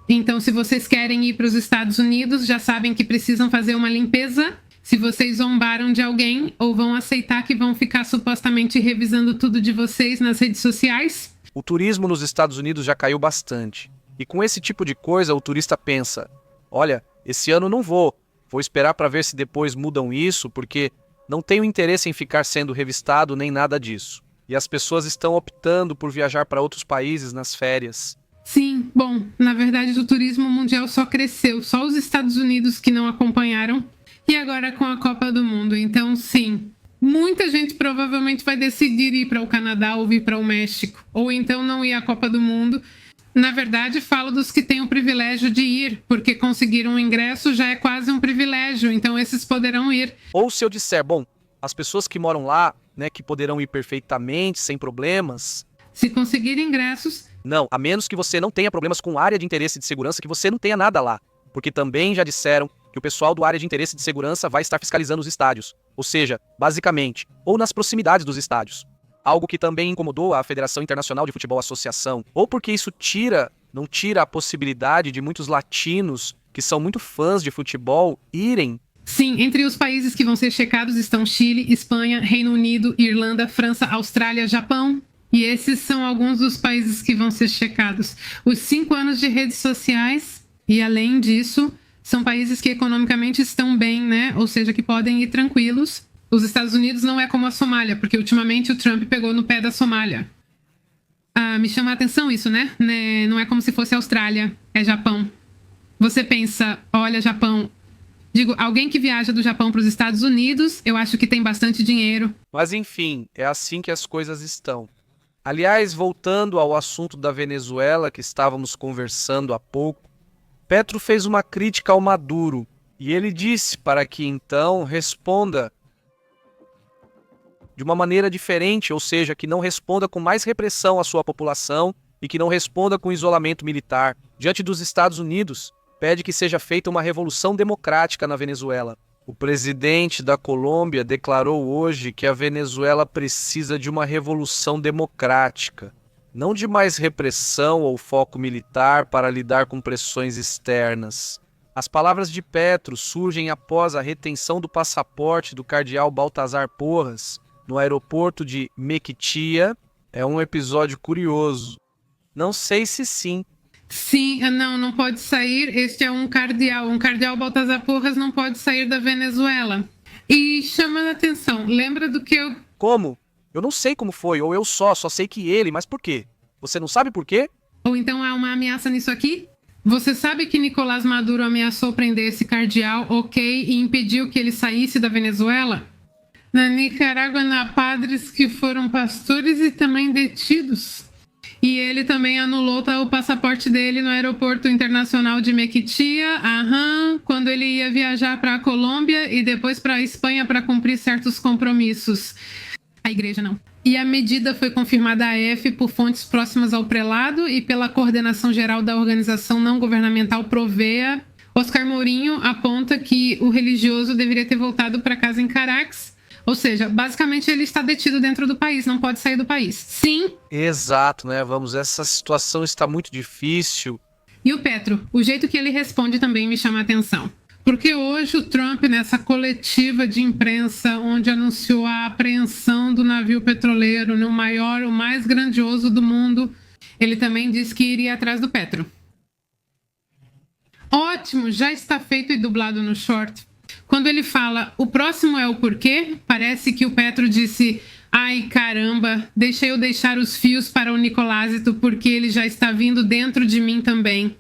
Então, se vocês querem ir para os Estados Unidos, já sabem que precisam fazer uma limpeza. Se vocês zombaram de alguém ou vão aceitar que vão ficar supostamente revisando tudo de vocês nas redes sociais. O turismo nos Estados Unidos já caiu bastante. E com esse tipo de coisa, o turista pensa, olha, esse ano não vou esperar para ver se depois mudam isso, porque não tenho interesse em ficar sendo revistado nem nada disso. E as pessoas estão optando por viajar para outros países nas férias. Sim, bom, na verdade o turismo mundial só cresceu, só os Estados Unidos que não acompanharam, e agora com a Copa do Mundo. Então, sim, muita gente provavelmente vai decidir ir para o Canadá ou vir para o México, ou então não ir à Copa do Mundo. Na verdade, falo dos que têm o privilégio de ir, porque conseguir um ingresso já é quase um privilégio, então esses poderão ir. Ou se eu disser, bom, as pessoas que moram lá, né, que poderão ir perfeitamente, sem problemas. Se conseguir ingressos... Não, a menos que você não tenha problemas com área de interesse de segurança, que você não tenha nada lá. Porque também já disseram que o pessoal do área de interesse de segurança vai estar fiscalizando os estádios. Ou seja, basicamente, ou nas proximidades dos estádios. Algo que também incomodou a Federação Internacional de Futebol Associação. Ou porque isso não tira a possibilidade de muitos latinos, que são muito fãs de futebol, irem. Sim, entre os países que vão ser checados estão Chile, Espanha, Reino Unido, Irlanda, França, Austrália, Japão. E esses são alguns dos países que vão ser checados. Os 5 anos de redes sociais, e além disso, são países que economicamente estão bem, né? Ou seja, que podem ir tranquilos. Os Estados Unidos não é como a Somália, porque ultimamente o Trump pegou no pé da Somália. Me chama a atenção isso, né? Não é como se fosse a Austrália, é Japão. Você pensa, olha, Japão... Digo, alguém que viaja do Japão para os Estados Unidos, eu acho que tem bastante dinheiro. Mas enfim, é assim que as coisas estão. Aliás, voltando ao assunto da Venezuela que estávamos conversando há pouco, Petro fez uma crítica ao Maduro e ele disse para que então responda de uma maneira diferente, ou seja, que não responda com mais repressão à sua população e que não responda com isolamento militar. Diante dos Estados Unidos, pede que seja feita uma revolução democrática na Venezuela. O presidente da Colômbia declarou hoje que a Venezuela precisa de uma revolução democrática, não de mais repressão ou foco militar para lidar com pressões externas. As palavras de Petro surgem após a retenção do passaporte do cardeal Baltazar Porras no aeroporto de Mequitia. É um episódio curioso. Não sei se sim. Sim, não pode sair. Este é um cardeal. Um cardeal Baltazar Porras não pode sair da Venezuela. E chamando a atenção, lembra do que eu... Como? Eu não sei como foi, ou eu só sei que ele, mas por quê? Você não sabe por quê? Ou então há uma ameaça nisso aqui? Você sabe que Nicolás Maduro ameaçou prender esse cardeal, ok, e impediu que ele saísse da Venezuela? Na Nicarágua, há padres que foram pastores e também detidos. E ele também anulou o passaporte dele no aeroporto internacional de Mequitia, quando ele ia viajar para a Colômbia e depois para a Espanha para cumprir certos compromissos. A igreja não. E a medida foi confirmada à AF por fontes próximas ao prelado e pela coordenação geral da organização não governamental Provea. Oscar Mourinho aponta que o religioso deveria ter voltado para casa em Caracas. Ou seja, basicamente ele está detido dentro do país, não pode sair do país. Sim. Exato, né? Essa situação está muito difícil. E o Petro, o jeito que ele responde também me chama a atenção. Porque hoje o Trump, nessa coletiva de imprensa, onde anunciou a apreensão do navio petroleiro, no maior, o mais grandioso do mundo, ele também disse que iria atrás do Petro. Ótimo, já está feito e dublado no short. Quando ele fala, o próximo é o porquê, parece que o Petro disse, ai caramba, deixa eu deixar os fios para o Nicolásito, porque ele já está vindo dentro de mim também.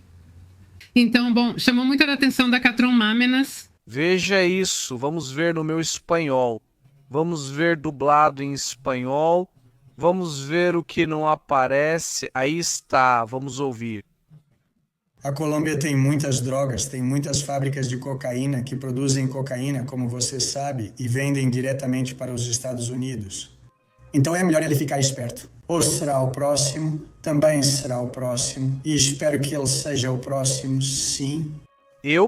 Então, bom, chamou muito a atenção da Catron Mámenas. Veja isso, vamos ver no meu espanhol. Vamos ver dublado em espanhol. Vamos ver o que não aparece. Aí está, vamos ouvir. A Colômbia tem muitas drogas, tem muitas fábricas de cocaína que produzem cocaína, como você sabe, e vendem diretamente para os Estados Unidos. Então é melhor ele ficar esperto. Ou será o próximo, também será o próximo, e espero que ele seja o próximo, sim.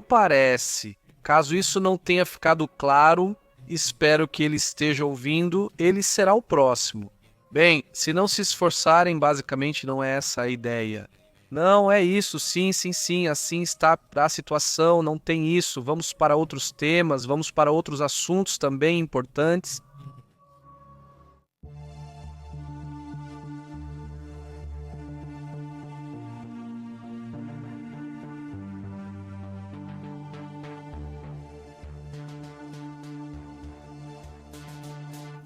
Parece. Caso isso não tenha ficado claro, espero que ele esteja ouvindo, ele será o próximo. Bem, se não se esforçarem, basicamente não é essa a ideia. Não, é isso, sim, assim está a situação, não tem isso, vamos para outros temas, vamos para outros assuntos também importantes.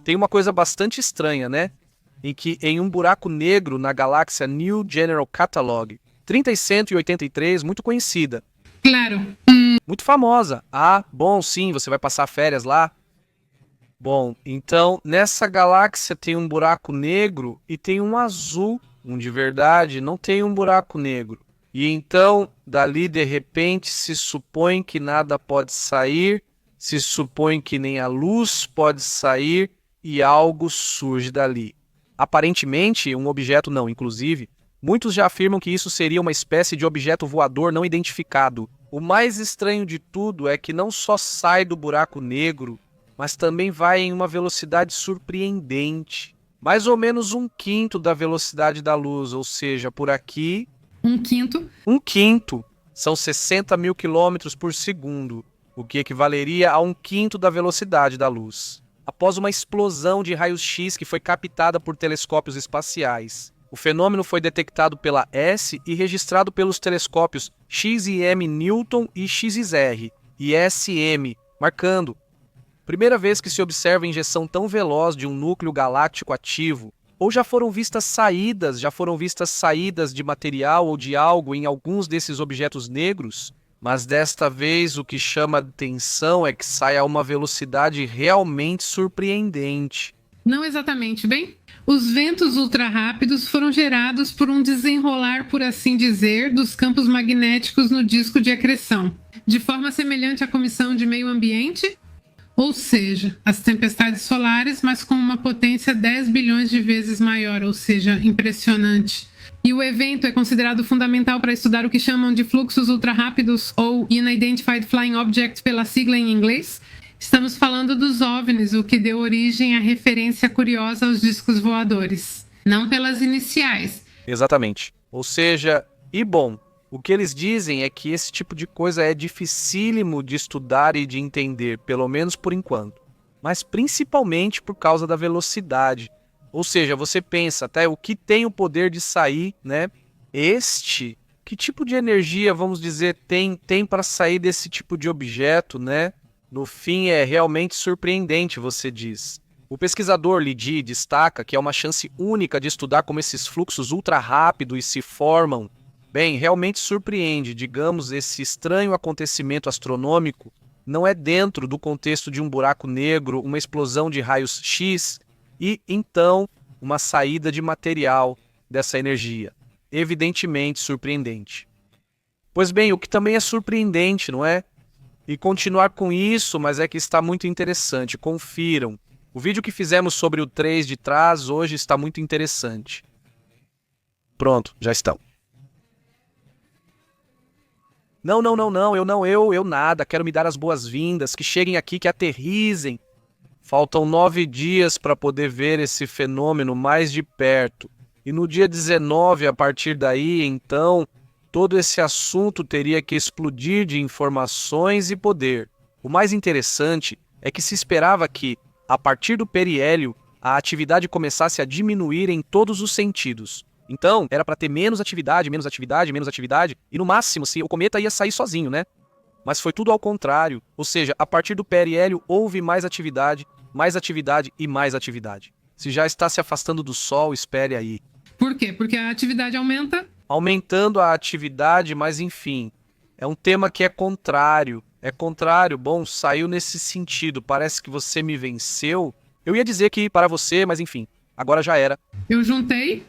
Tem uma coisa bastante estranha, né? Em um buraco negro na galáxia New General Catalog, 3183, muito conhecida. Claro. Muito famosa. Ah, bom, sim, você vai passar férias lá. Bom, então, nessa galáxia tem um buraco negro e tem um azul, um de verdade, não tem um buraco negro. E então, dali, de repente, se supõe que nada pode sair, se supõe que nem a luz pode sair e algo surge dali. Aparentemente, um objeto não, inclusive, muitos já afirmam que isso seria uma espécie de objeto voador não identificado. O mais estranho de tudo é que não só sai do buraco negro, mas também vai em uma velocidade surpreendente. Mais ou menos 1/5 da velocidade da luz, ou seja, por aqui... 1/5? 1/5. São 60 mil quilômetros por segundo, o que equivaleria a 1/5 da velocidade da luz. Após uma explosão de raios-x que foi captada por telescópios espaciais. O fenômeno foi detectado pela ESSE e registrado pelos telescópios XIM Newton e XR e SM, marcando primeira vez que se observa a injeção tão veloz de um núcleo galáctico ativo. Ou já foram vistas saídas de material ou de algo em alguns desses objetos negros? Mas desta vez o que chama a atenção é que sai a uma velocidade realmente surpreendente. Não exatamente, bem? Os ventos ultra-rápidos foram gerados por um desenrolar, por assim dizer, dos campos magnéticos no disco de acreção, de forma semelhante à Comissão de Meio Ambiente, ou seja, as tempestades solares, mas com uma potência 10 bilhões de vezes maior, ou seja, impressionante. E o evento é considerado fundamental para estudar o que chamam de fluxos ultra-rápidos, ou Unidentified Flying Object pela sigla em inglês. Estamos falando dos OVNIs, o que deu origem à referência curiosa aos discos voadores. Não pelas iniciais. Exatamente. Ou seja, o que eles dizem é que esse tipo de coisa é dificílimo de estudar e de entender, pelo menos por enquanto. Mas principalmente por causa da velocidade. Ou seja, você pensa até o que tem o poder de sair, né? Que tipo de energia, vamos dizer, tem para sair desse tipo de objeto, né? No fim, é realmente surpreendente, você diz. O pesquisador Liddy destaca que é uma chance única de estudar como esses fluxos ultra rápidos se formam. Bem, realmente surpreende, digamos, esse estranho acontecimento astronômico não é dentro do contexto de um buraco negro, uma explosão de raios X e, então, uma saída de material dessa energia. Evidentemente surpreendente. Pois bem, o que também é surpreendente, não é? E continuar com isso, mas é que está muito interessante. Confiram. O vídeo que fizemos sobre o 3 de trás hoje está muito interessante. Pronto, já estão. Não, eu nada. Quero me dar as boas-vindas, que cheguem aqui, que aterrissem. Faltam 9 dias para poder ver esse fenômeno mais de perto. E no dia 19, a partir daí, então, todo esse assunto teria que explodir de informações e poder. O mais interessante é que se esperava que, a partir do periélio, a atividade começasse a diminuir em todos os sentidos. Então, era para ter menos atividade, e no máximo, o cometa ia sair sozinho, né? Mas foi tudo ao contrário, ou seja, a partir do periélio houve mais atividade e mais atividade. Se já está se afastando do Sol, espere aí. Por quê? Porque a atividade aumenta? Aumentando a atividade, mas enfim, é um tema que é contrário. Bom, saiu nesse sentido, parece que você me venceu. Eu ia dizer que para você, mas enfim, agora já era. Eu juntei.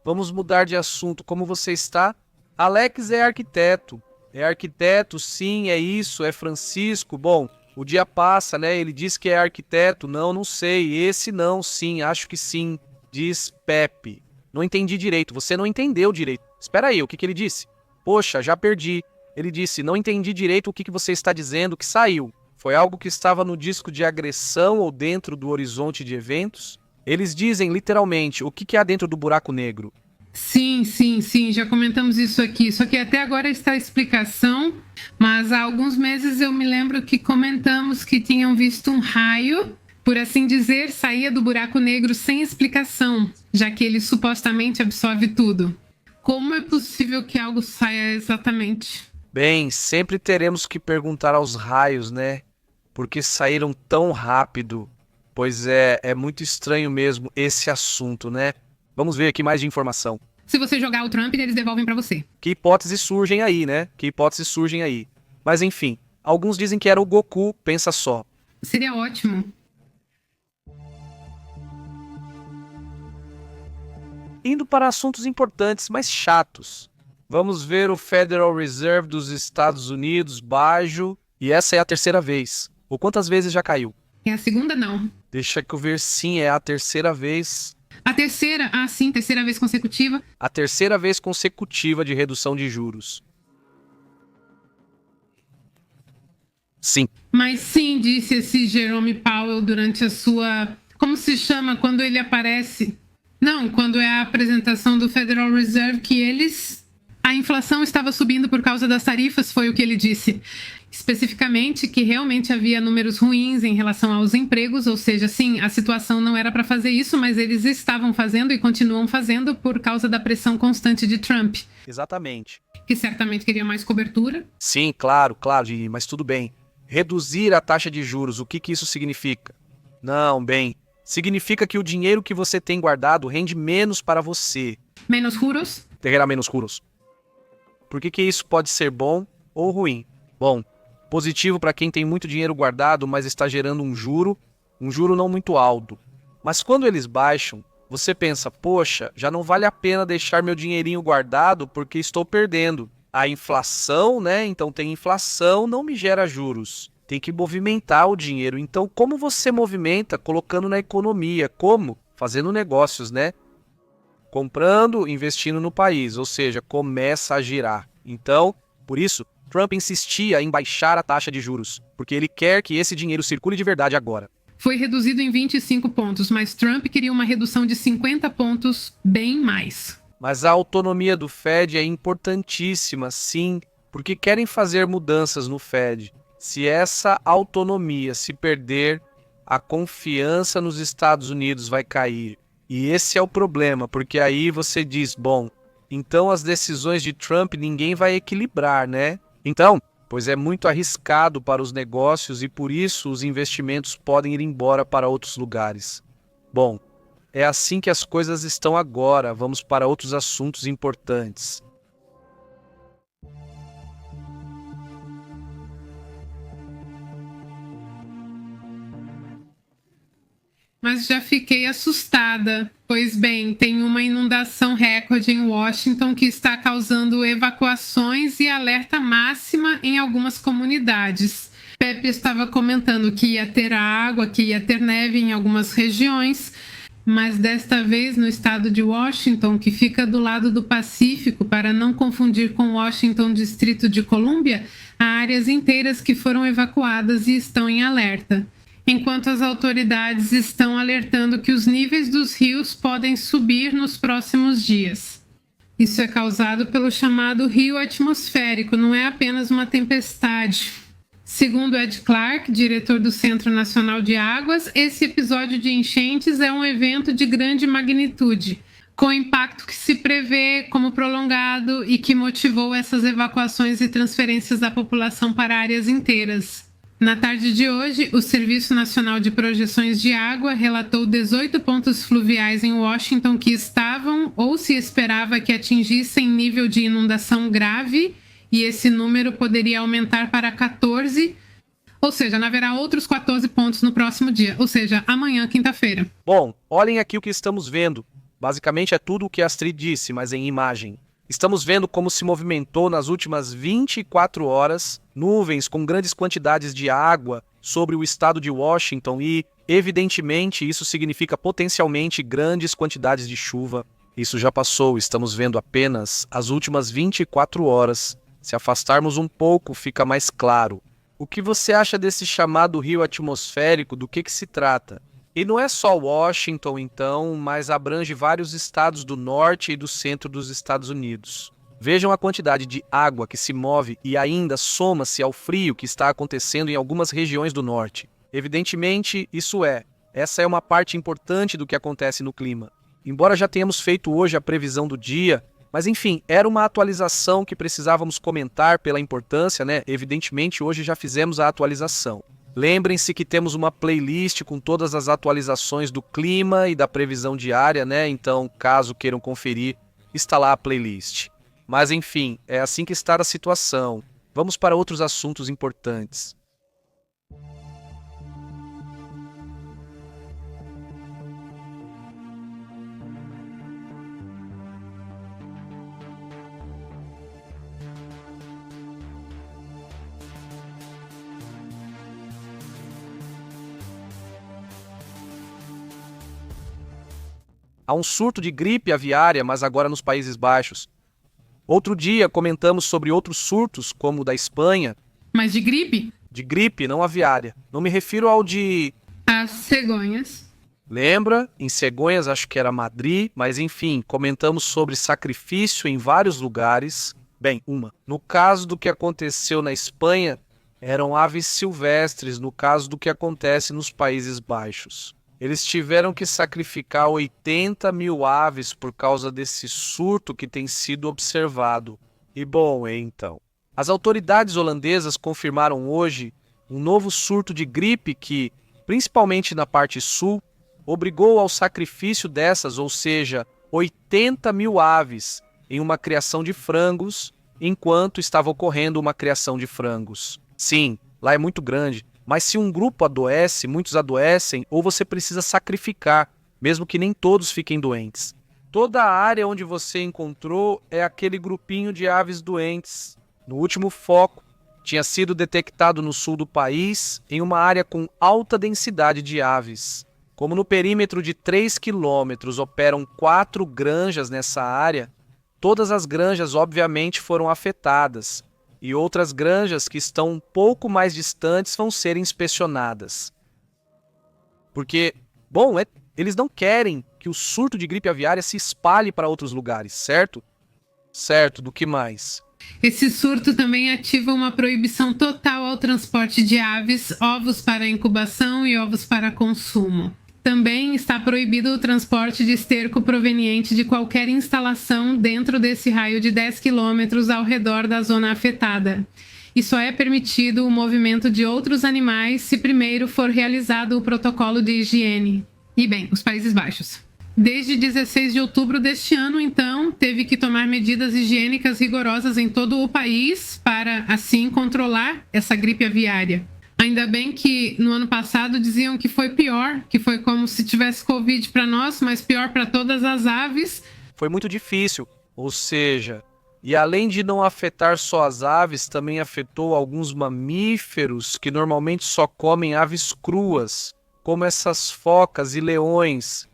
Vamos mudar de assunto. Como você está? Alex é arquiteto. É arquiteto, sim, é isso, é Francisco. Bom, o dia passa, né? Ele diz que é arquiteto. Não sei. Esse não, sim, acho que sim. Diz Pepe. Não entendi direito. Você não entendeu direito. Espera aí, o que ele disse? Poxa, já perdi. Ele disse, não entendi direito o que você está dizendo, que saiu. Foi algo que estava no disco de agressão ou dentro do horizonte de eventos? Eles dizem literalmente o que há dentro do buraco negro. Sim, já comentamos isso aqui. Só que até agora está a explicação, mas há alguns meses eu me lembro que comentamos que tinham visto um raio, por assim dizer, saía do buraco negro sem explicação, já que ele supostamente absorve tudo. Como é possível que algo saia exatamente? Bem, sempre teremos que perguntar aos raios, né? Por que saíram tão rápido? Pois é muito estranho mesmo esse assunto, né? Vamos ver aqui mais de informação. Se você jogar o Trump, eles devolvem pra você. Que hipóteses surgem aí, né? Mas enfim, alguns dizem que era o Goku, pensa só. Seria ótimo. Indo para assuntos importantes, mas chatos. Vamos ver o Federal Reserve dos Estados Unidos, baixo, e essa é a terceira vez. Ou quantas vezes já caiu? É a segunda, não. Deixa que eu ver, sim, é a terceira vez. A terceira, terceira vez consecutiva. A terceira vez consecutiva de redução de juros. Sim. Mas sim, disse esse Jerome Powell durante a sua... Como se chama quando ele aparece? Não, quando é a apresentação do Federal Reserve, que eles... A inflação estava subindo por causa das tarifas, foi o que ele disse. Especificamente que realmente havia números ruins em relação aos empregos, ou seja, sim, a situação não era para fazer isso, mas eles estavam fazendo e continuam fazendo por causa da pressão constante de Trump. Exatamente. Que certamente queria mais cobertura. Sim, claro, mas tudo bem. Reduzir a taxa de juros, o que isso significa? Não, bem, significa que o dinheiro que você tem guardado rende menos para você. Menos juros? Terá menos juros. Por que isso pode ser bom ou ruim? Bom, positivo para quem tem muito dinheiro guardado, mas está gerando um juro não muito alto. Mas quando eles baixam, você pensa, poxa, já não vale a pena deixar meu dinheirinho guardado porque estou perdendo. A inflação, né? Então tem inflação, não me gera juros. Tem que movimentar o dinheiro. Então como você movimenta? Colocando na economia. Como? Fazendo negócios, né? Comprando, investindo no país, ou seja, começa a girar. Então, por isso, Trump insistia em baixar a taxa de juros, porque ele quer que esse dinheiro circule de verdade agora. Foi reduzido em 25 pontos, mas Trump queria uma redução de 50 pontos, bem mais. Mas a autonomia do Fed é importantíssima, sim, porque querem fazer mudanças no Fed. Se essa autonomia se perder, a confiança nos Estados Unidos vai cair. E esse é o problema, porque aí você diz, bom, Então as decisões de Trump ninguém vai equilibrar, né? Então, pois é muito arriscado para os negócios e por isso os investimentos podem ir embora para outros lugares. Bom, é assim que as coisas estão agora. Vamos para outros assuntos importantes. Mas já fiquei assustada. Pois bem, tem uma inundação recorde em Washington que está causando evacuações e alerta máxima em algumas comunidades. Pepe estava comentando que ia ter água, que ia ter neve em algumas regiões, mas desta vez no estado de Washington, que fica do lado do Pacífico, para não confundir com Washington, Distrito de Colômbia, há áreas inteiras que foram evacuadas e estão em alerta. Enquanto as autoridades estão alertando que os níveis dos rios podem subir nos próximos dias. Isso é causado pelo chamado rio atmosférico, não é apenas uma tempestade. Segundo Ed Clark, diretor do Centro Nacional de Águas, esse episódio de enchentes é um evento de grande magnitude, com impacto que se prevê como prolongado e que motivou essas evacuações e transferências da população para áreas inteiras. Na tarde de hoje, o Serviço Nacional de Projeções de Água relatou 18 pontos fluviais em Washington que estavam ou se esperava que atingissem nível de inundação grave, e esse número poderia aumentar para 14, ou seja, haverá outros 14 pontos no próximo dia, ou seja, amanhã, quinta-feira. Bom, olhem aqui o que estamos vendo. Basicamente é tudo o que a Astrid disse, mas em imagem. Estamos vendo como se movimentou nas últimas 24 horas nuvens com grandes quantidades de água sobre o estado de Washington e, evidentemente, isso significa potencialmente grandes quantidades de chuva. Isso já passou, estamos vendo apenas as últimas 24 horas. Se afastarmos um pouco, fica mais claro. O que você acha desse chamado rio atmosférico? Do que se trata? E não é só Washington, então, mas abrange vários estados do norte e do centro dos Estados Unidos. Vejam a quantidade de água que se move e ainda soma-se ao frio que está acontecendo em algumas regiões do norte. Evidentemente, essa é uma parte importante do que acontece no clima. Embora já tenhamos feito hoje a previsão do dia, mas enfim, era uma atualização que precisávamos comentar pela importância, né? Evidentemente, hoje já fizemos a atualização. Lembrem-se que temos uma playlist com todas as atualizações do clima e da previsão diária, né? Então, caso queiram conferir, está lá a playlist. Mas enfim, é assim que está a situação. Vamos para outros assuntos importantes. Há um surto de gripe aviária, mas agora nos Países Baixos. Outro dia comentamos sobre outros surtos, como o da Espanha. Mas de gripe? De gripe, não aviária. Não me refiro ao de... As cegonhas. Lembra? Em Cegonhas, acho que era Madrid, mas enfim, comentamos sobre sacrifício em vários lugares. Bem, no caso do que aconteceu na Espanha, eram aves silvestres, no caso do que acontece nos Países Baixos. Eles tiveram que sacrificar 80 mil aves por causa desse surto que tem sido observado. E bom, então. As autoridades holandesas confirmaram hoje um novo surto de gripe que, principalmente na parte sul, obrigou ao sacrifício dessas, ou seja, 80 mil aves, em uma criação de frangos, enquanto estava ocorrendo uma criação de frangos. Sim, lá é muito grande. Mas se um grupo adoece, muitos adoecem, ou você precisa sacrificar, mesmo que nem todos fiquem doentes. Toda a área onde você encontrou é aquele grupinho de aves doentes. No último foco, tinha sido detectado no sul do país, em uma área com alta densidade de aves. Como no perímetro de 3 quilômetros operam 4 granjas nessa área, todas as granjas obviamente foram afetadas. E outras granjas que estão um pouco mais distantes vão ser inspecionadas. Porque, bom, eles não querem que o surto de gripe aviária se espalhe para outros lugares, certo? Certo, do que mais? Esse surto também ativa uma proibição total ao transporte de aves, ovos para incubação e ovos para consumo. Também está proibido o transporte de esterco proveniente de qualquer instalação dentro desse raio de 10 quilômetros ao redor da zona afetada. E só é permitido o movimento de outros animais se primeiro for realizado o protocolo de higiene. E bem, os Países Baixos. Desde 16 de outubro deste ano, então, teve que tomar medidas higiênicas rigorosas em todo o país para, assim, controlar essa gripe aviária. Ainda bem que no ano passado diziam que foi pior, que foi como se tivesse Covid para nós, mas pior para todas as aves. Foi muito difícil, ou seja, e além de não afetar só as aves, também afetou alguns mamíferos que normalmente só comem aves cruas, como essas focas e leões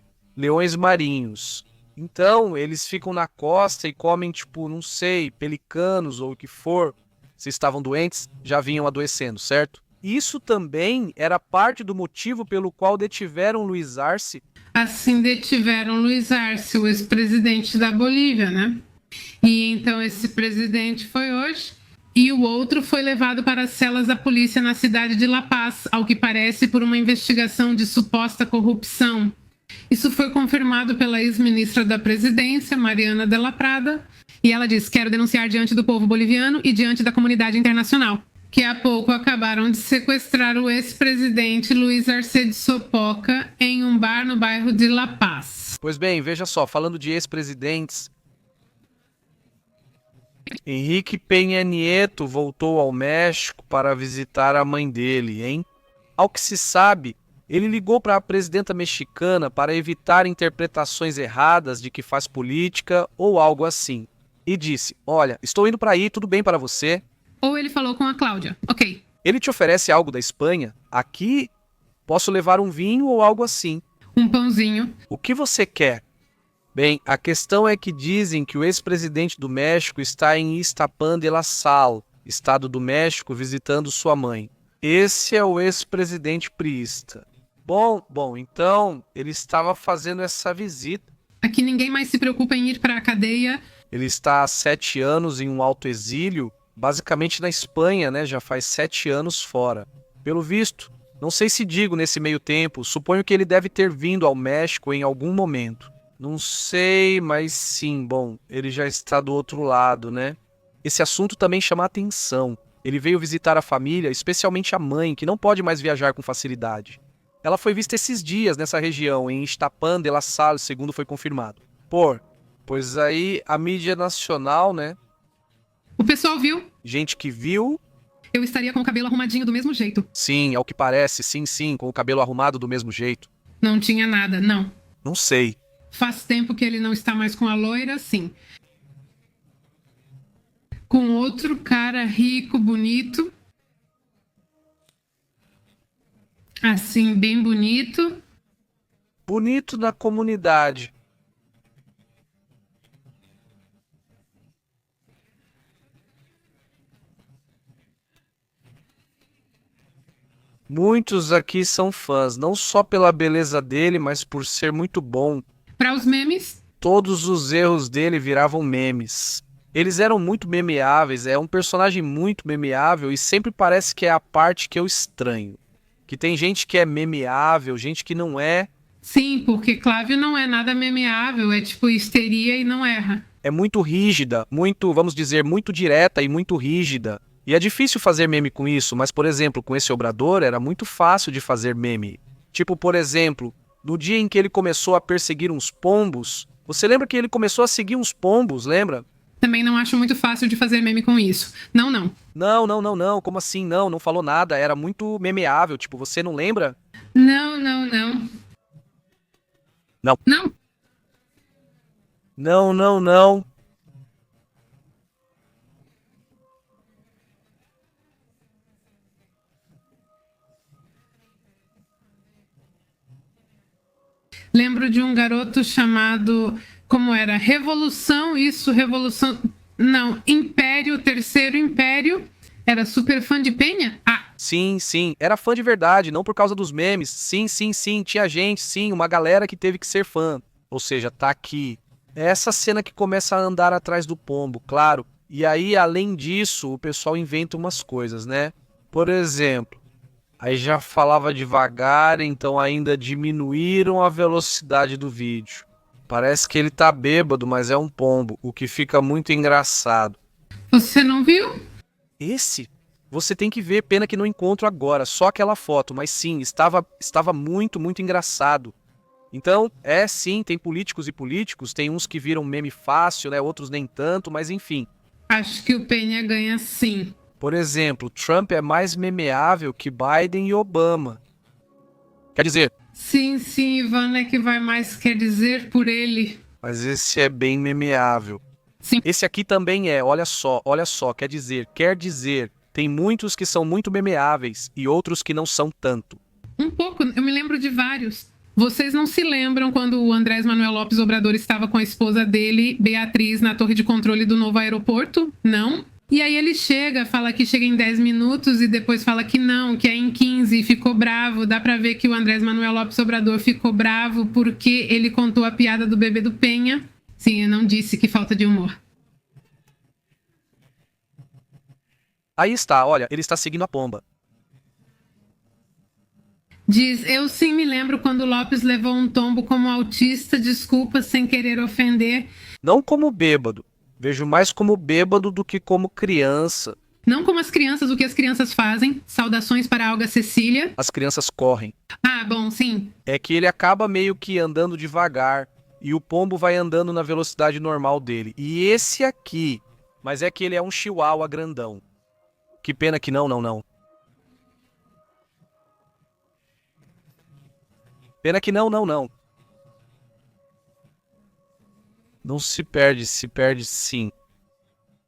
marinhos. Então, eles ficam na costa e comem, não sei, pelicanos ou o que for. Se estavam doentes, já vinham adoecendo, certo? Isso também era parte do motivo pelo qual detiveram Luiz Arce. Assim detiveram Luiz Arce, o ex-presidente da Bolívia, né? E então esse presidente foi hoje e o outro foi levado para as celas da polícia na cidade de La Paz, ao que parece por uma investigação de suposta corrupção. Isso foi confirmado pela ex-ministra da Presidência, Mariana de la Prada, e ela diz: quero denunciar diante do povo boliviano e diante da comunidade internacional, que há pouco acabaram de sequestrar o ex-presidente Luiz Arce de Sopoca em um bar no bairro de La Paz. Pois bem, veja só, falando de ex-presidentes, Henrique Peña Nieto voltou ao México para visitar a mãe dele, hein? Ao que se sabe, ele ligou para a presidenta mexicana para evitar interpretações erradas de que faz política ou algo assim. E disse: olha, estou indo para aí, tudo bem para você? Ou ele falou com a Cláudia, ok. Ele te oferece algo da Espanha? Aqui, posso levar um vinho ou algo assim. Um pãozinho. O que você quer? Bem, a questão é que dizem que o ex-presidente do México está em Iztapán de la Sal, estado do México, visitando sua mãe. Esse é o ex-presidente priista. Bom, então ele estava fazendo essa visita. Aqui ninguém mais se preocupa em ir para a cadeia. Ele está há 7 anos em um autoexílio, basicamente na Espanha, né? Já faz 7 anos fora. Pelo visto, não sei se digo nesse meio tempo, suponho que ele deve ter vindo ao México em algum momento. Não sei, mas sim, ele já está do outro lado, né? Esse assunto também chama a atenção. Ele veio visitar a família, especialmente a mãe, que não pode mais viajar com facilidade. Ela foi vista esses dias nessa região, em Iztapán de la Sal, segundo foi confirmado. Pois aí a mídia nacional, né? O pessoal viu. Gente que viu. Eu estaria com o cabelo arrumadinho do mesmo jeito. Sim, ao que parece, sim, com o cabelo arrumado do mesmo jeito. Não tinha nada, não. Não sei. Faz tempo que ele não está mais com a loira, sim. Com outro cara rico, bonito. Assim, bem bonito. Bonito na comunidade. Muitos aqui são fãs, não só pela beleza dele, mas por ser muito bom. Para os memes? Todos os erros dele viravam memes. Eles eram muito memeáveis, é um personagem muito memeável e sempre parece que é a parte que eu estranho. Que tem gente que é memeável, gente que não é. Sim, porque Clávio não é nada memeável, é tipo histeria e não erra. É muito rígida, muito, vamos dizer, muito direta e muito rígida. E é difícil fazer meme com isso, mas, por exemplo, com esse Obrador era muito fácil de fazer meme. Tipo, por exemplo, no dia em que ele começou a perseguir uns pombos, você lembra que ele começou a seguir uns pombos, lembra? Também não acho muito fácil de fazer meme com isso. Não. Não, como assim? Não falou nada, era muito memeável, tipo, você não lembra? Não. Não. Lembro de um garoto chamado... Como era? Revolução. Não, Império, Terceiro Império. Era super fã de Penha? Ah. Sim, era fã de verdade, não por causa dos memes. Sim, tinha gente, sim, uma galera que teve que ser fã. Ou seja, tá aqui. É essa cena que começa a andar atrás do pombo, claro. E aí, além disso, o pessoal inventa umas coisas, né? Por exemplo, Aí já falava devagar, então ainda diminuíram a velocidade do vídeo. Parece que ele tá bêbado, mas é um pombo, o que fica muito engraçado. Você não viu? Esse? Você tem que ver, pena que não encontro agora, só aquela foto, mas sim, estava muito, muito engraçado. Então, sim, tem políticos e políticos, tem uns que viram meme fácil, né, outros nem tanto, mas enfim. Acho que o Penha ganha sim. Por exemplo, Trump é mais memeável que Biden e Obama. Quer dizer, Sim, Ivana, é que vai mais quer dizer por ele. mas esse é bem memeável. Sim. Esse aqui também é, olha só, quer dizer. Tem muitos que são muito memeáveis e outros que não são tanto. Um pouco, eu me lembro de vários. Vocês não se lembram quando o Andrés Manuel Lopes Obrador estava com a esposa dele, Beatriz, na torre de controle do novo aeroporto? Não? E aí ele fala que chega em 10 minutos e depois fala que não, que é em 15 e ficou bravo. Dá pra ver que o Andrés Manuel Lopes Obrador ficou bravo porque ele contou a piada do bebê do Penha. Sim, eu não disse, que falta de humor. Aí está, olha, ele está seguindo a pomba. Diz, eu sim me lembro quando o Lopes levou um tombo como autista, desculpa, sem querer ofender. Não como bêbado. Vejo mais como bêbado do que como criança. Não como as crianças, o que as crianças fazem. Saudações para a Olga Cecília. As crianças correm. Ah, bom, sim. É que ele acaba meio que andando devagar e o pombo vai andando na velocidade normal dele. E esse aqui, mas é que ele é um chihuahua grandão. Que pena que não. Pena que não. Não se perde sim.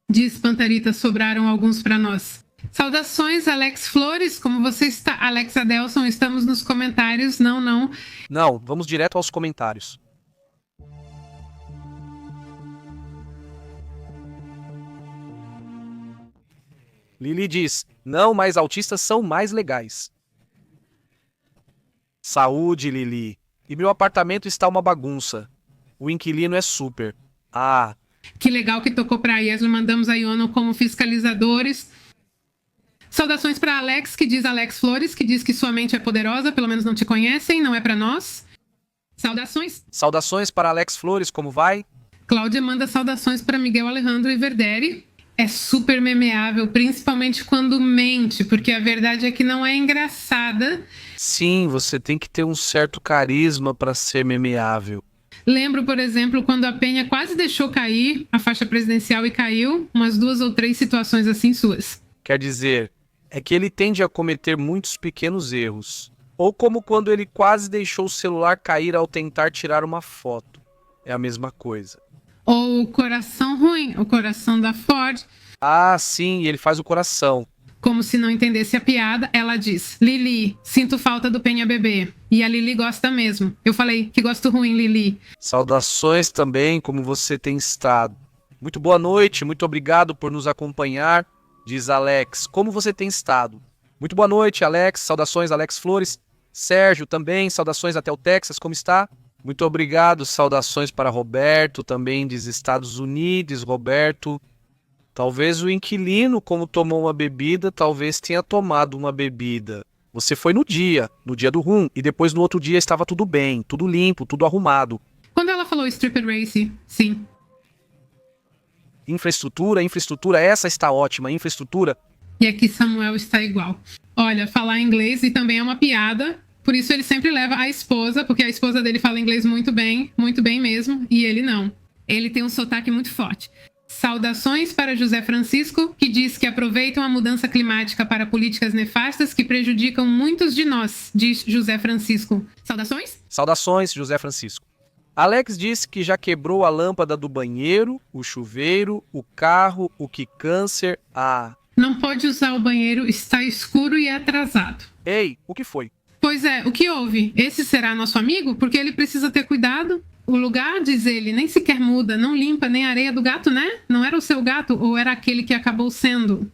Diz Pantarita, sobraram alguns para nós. Saudações, Alex Flores, como você está? Alex Adelson, estamos nos comentários. Não. Não, vamos direto aos comentários. Lili diz, não, mas autistas são mais legais. Saúde, Lili. E meu apartamento está uma bagunça. O inquilino é super. Ah. Que legal que tocou para a Yesla. Mandamos a Iono como fiscalizadores. Saudações para Alex, que diz Alex Flores, que diz que sua mente é poderosa, pelo menos não te conhecem, não é para nós. Saudações. Saudações para Alex Flores, como vai? Cláudia manda saudações para Miguel Alejandro Iverderi. É super memeável, principalmente quando mente, porque a verdade é que não é engraçada. Sim, você tem que ter um certo carisma para ser memeável. Lembro, por exemplo, quando a Penha quase deixou cair a faixa presidencial e caiu, umas 2 ou 3 situações assim suas. Quer dizer, é que ele tende a cometer muitos pequenos erros. Ou como quando ele quase deixou o celular cair ao tentar tirar uma foto. É a mesma coisa. Ou o coração ruim, o coração da Ford. Ah, sim, ele faz o coração. Como se não entendesse a piada, ela diz, Lili, sinto falta do Penha bebê. E a Lili gosta mesmo. Eu falei, que gosto ruim, Lili. Saudações também, como você tem estado. Muito boa noite, muito obrigado por nos acompanhar, diz Alex. Como você tem estado? Muito boa noite, Alex. Saudações, Alex Flores. Sérgio também, saudações até o Texas, como está? Muito obrigado, saudações para Roberto, também dos Estados Unidos, Roberto. Talvez o inquilino, como tomou uma bebida, talvez tenha tomado uma bebida. Você foi no dia do rum, e depois no outro dia estava tudo bem, tudo limpo, tudo arrumado. Quando ela falou stripper race, sim. Infraestrutura, essa está ótima, infraestrutura. E aqui Samuel está igual. Olha, falar inglês e também é uma piada. Por isso ele sempre leva a esposa, porque a esposa dele fala inglês muito bem mesmo, e ele não. Ele tem um sotaque muito forte. Saudações para José Francisco, que diz que aproveitam a mudança climática para políticas nefastas que prejudicam muitos de nós, diz José Francisco. Saudações? Saudações, José Francisco. Alex disse que já quebrou a lâmpada do banheiro, o chuveiro, o carro, o que câncer, Não pode usar o banheiro, está escuro e atrasado. Ei, o que foi? Pois é, o que houve? Esse será nosso amigo? Porque ele precisa ter cuidado. O lugar, diz ele, nem sequer muda, não limpa nem a areia do gato, né? Não era o seu gato ou era aquele que acabou sendo?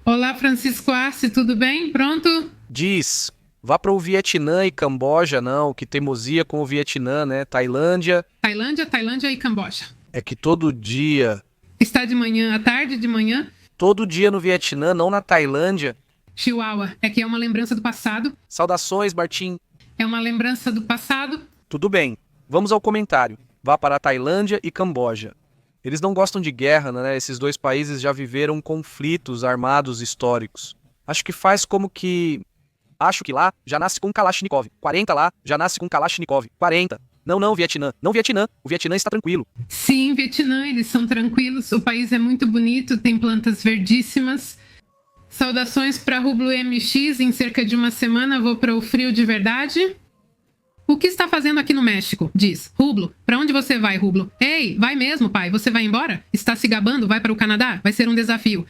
Olá, Francisco Arce, tudo bem? Pronto? Diz, vá para o Vietnã e Camboja, não, que teimosia com o Vietnã, né? Tailândia Tailândia e Camboja. É que todo dia... Está de manhã, à tarde, de manhã? Todo dia no Vietnã, não na Tailândia. Chihuahua. É que é uma lembrança do passado. Saudações, Martim. É uma lembrança do passado. Tudo bem, vamos ao comentário. Vá para a Tailândia e Camboja. Eles não gostam de guerra, né? Esses dois países já viveram conflitos armados históricos. Acho que lá já nasce com Kalashnikov. 40 lá já nasce com Kalashnikov. 40. Não, Vietnã. Não, Vietnã. O Vietnã está tranquilo. Sim, Vietnã, eles são tranquilos. O país é muito bonito, tem plantas verdíssimas. Saudações para Rublo MX. Em cerca de uma semana vou para o frio de verdade. O que está fazendo aqui no México? Diz. Rublo, para onde você vai, Rublo? Ei, vai mesmo, pai. Você vai embora? Está se gabando? Vai para o Canadá? Vai ser um desafio.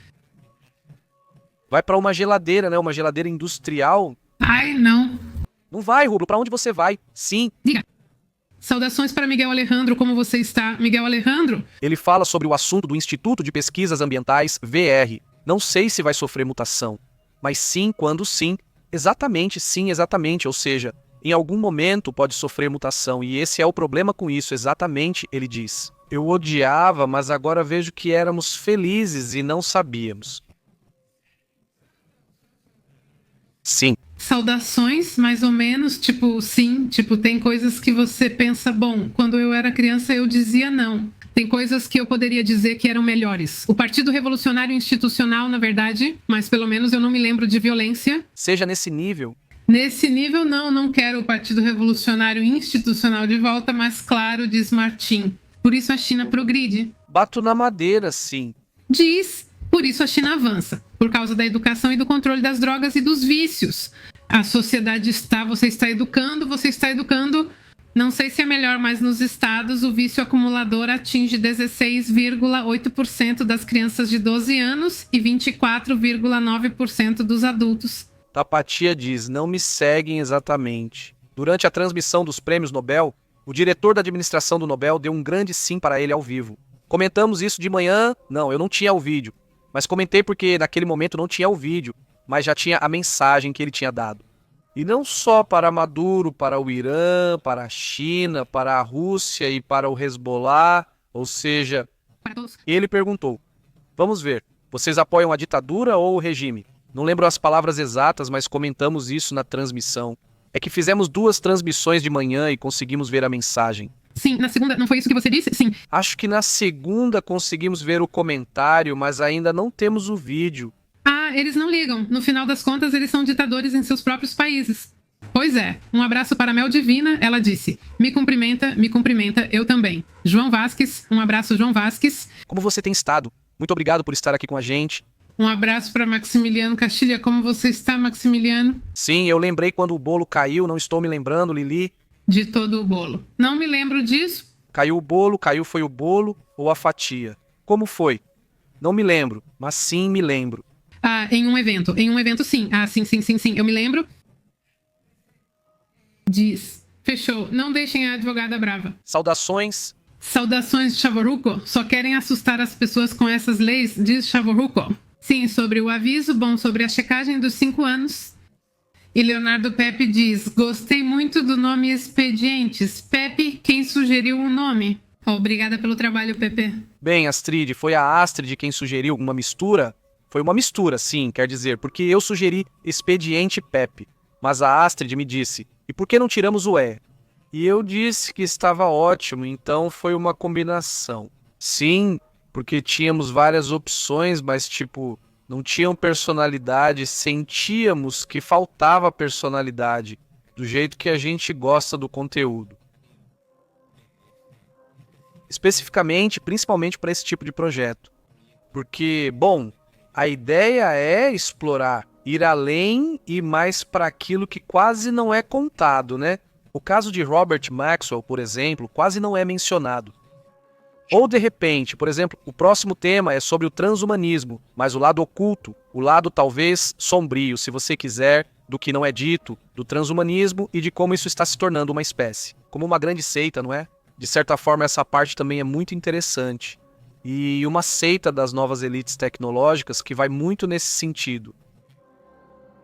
Vai para uma geladeira, né? Uma geladeira industrial. Ai, não. Não vai, Rublo. Para onde você vai? Sim. Diga. Saudações para Miguel Alejandro. Como você está? Miguel Alejandro? Ele fala sobre o assunto do Instituto de Pesquisas Ambientais, VR. Não sei se vai sofrer mutação. Mas sim, quando sim. Exatamente, sim, exatamente. Ou seja, em algum momento pode sofrer mutação. E esse é o problema com isso, exatamente, ele diz. Eu odiava, mas agora vejo que éramos felizes e não sabíamos. Sim. Saudações, mais ou menos, tipo, sim, tipo, tem coisas que você pensa, bom, quando eu era criança eu dizia não. Tem coisas que eu poderia dizer que eram melhores. O Partido Revolucionário Institucional, na verdade, mas pelo menos eu não me lembro de violência. Seja nesse nível. Nesse nível, não quero o Partido Revolucionário Institucional de volta, mas claro, diz Martim. Por isso a China progride. Bato na madeira, sim. Diz, por isso a China avança. Por causa da educação e do controle das drogas e dos vícios. A sociedade você está educando. Não sei se é melhor, mas nos estados o vício acumulador atinge 16,8% das crianças de 12 anos e 24,9% dos adultos. Tapatia diz, não me seguem exatamente. Durante a transmissão dos prêmios Nobel, o diretor da administração do Nobel deu um grande sim para ele ao vivo. Comentamos isso de manhã. Não, eu não tinha o vídeo. Mas comentei porque naquele momento não tinha o vídeo, mas já tinha a mensagem que ele tinha dado. E não só para Maduro, para o Irã, para a China, para a Rússia e para o Hezbollah, ou seja... Ele perguntou, vamos ver, vocês apoiam a ditadura ou o regime? Não lembro as palavras exatas, mas comentamos isso na transmissão. É que fizemos 2 transmissões de manhã e conseguimos ver a mensagem. Sim, na segunda, não foi isso que você disse? Sim. Acho que na segunda conseguimos ver o comentário, mas ainda não temos o vídeo. Ah, eles não ligam. No final das contas, eles são ditadores em seus próprios países. Pois é. Um abraço para a Mel Divina, ela disse. Me cumprimenta, eu também. João Vasques, um abraço, João Vasques. Como você tem estado? Muito obrigado por estar aqui com a gente. Um abraço para Maximiliano Castilha. Como você está, Maximiliano? Sim, eu lembrei quando o bolo caiu, não estou me lembrando, Lili. De todo o bolo. Não me lembro disso. Caiu o bolo, foi o bolo ou a fatia? Como foi? Não me lembro, mas sim me lembro. Ah, em um evento sim. Ah, sim, eu me lembro. Diz. Fechou. Não deixem a advogada brava. Saudações. Saudações, Chavorruco. Só querem assustar as pessoas com essas leis, diz Chavorruco. Sim, sobre o aviso, bom, sobre a checagem dos 5 anos. E Leonardo Pepe diz, gostei muito do nome Expedientes. Pepe, quem sugeriu o nome? Obrigada pelo trabalho, Pepe. Bem, Astrid, foi a Astrid quem sugeriu uma mistura? Foi uma mistura, sim, quer dizer, porque eu sugeri Expediente Pepe. Mas a Astrid me disse, e por que não tiramos o E? E eu disse que estava ótimo, então foi uma combinação. Sim, porque tínhamos várias opções, mas não tinham personalidade, sentíamos que faltava personalidade, do jeito que a gente gosta do conteúdo. Especificamente, principalmente para esse tipo de projeto. Porque, bom, a ideia é explorar, ir além e mais para aquilo que quase não é contado, né? O caso de Robert Maxwell, por exemplo, quase não é mencionado. Ou, de repente, por exemplo, o próximo tema é sobre o transhumanismo, mas o lado oculto, o lado talvez sombrio, se você quiser, do que não é dito, do transhumanismo e de como isso está se tornando uma espécie. Como uma grande seita, não é? De certa forma, essa parte também é muito interessante. E uma seita das novas elites tecnológicas que vai muito nesse sentido.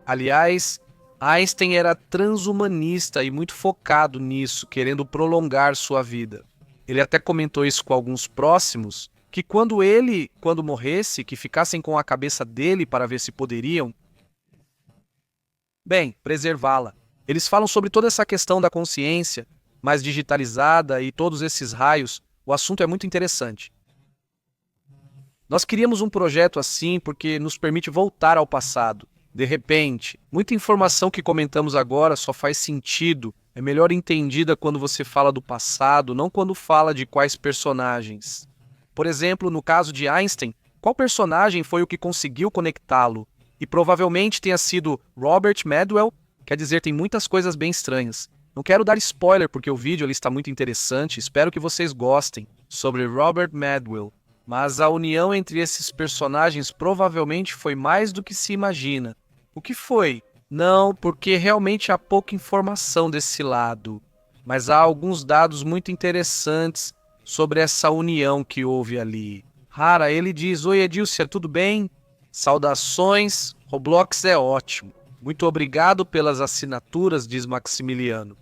Aliás, Einstein era transhumanista e muito focado nisso, querendo prolongar sua vida. Ele até comentou isso com alguns próximos, que quando morresse, que ficassem com a cabeça dele para ver se poderiam. Bem, preservá-la. Eles falam sobre toda essa questão da consciência mais digitalizada e todos esses raios. O assunto é muito interessante. Nós queríamos um projeto assim porque nos permite voltar ao passado. De repente, muita informação que comentamos agora só faz sentido, é melhor entendida quando você fala do passado, não quando fala de quais personagens. Por exemplo, no caso de Einstein, qual personagem foi o que conseguiu conectá-lo? E provavelmente tenha sido Robert Madwell, quer dizer, tem muitas coisas bem estranhas. Não quero dar spoiler porque o vídeo ali está muito interessante, espero que vocês gostem, sobre Robert Madwell. Mas a união entre esses personagens provavelmente foi mais do que se imagina. O que foi? Não, porque realmente há pouca informação desse lado. Mas há alguns dados muito interessantes sobre essa união que houve ali. Hara, ele diz: Oi Edilcia, tudo bem? Saudações, Roblox é ótimo. Muito obrigado pelas assinaturas, diz Maximiliano.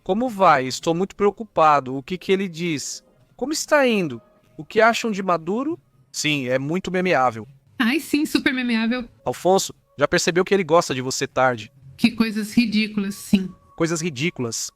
Como vai? Estou muito preocupado. O que ele diz? Como está indo? O que acham de Maduro? Sim, é muito memeável. Ai, sim, super memeável. Alfonso, já percebeu que ele gosta de você tarde. Que coisas ridículas, sim. Coisas ridículas.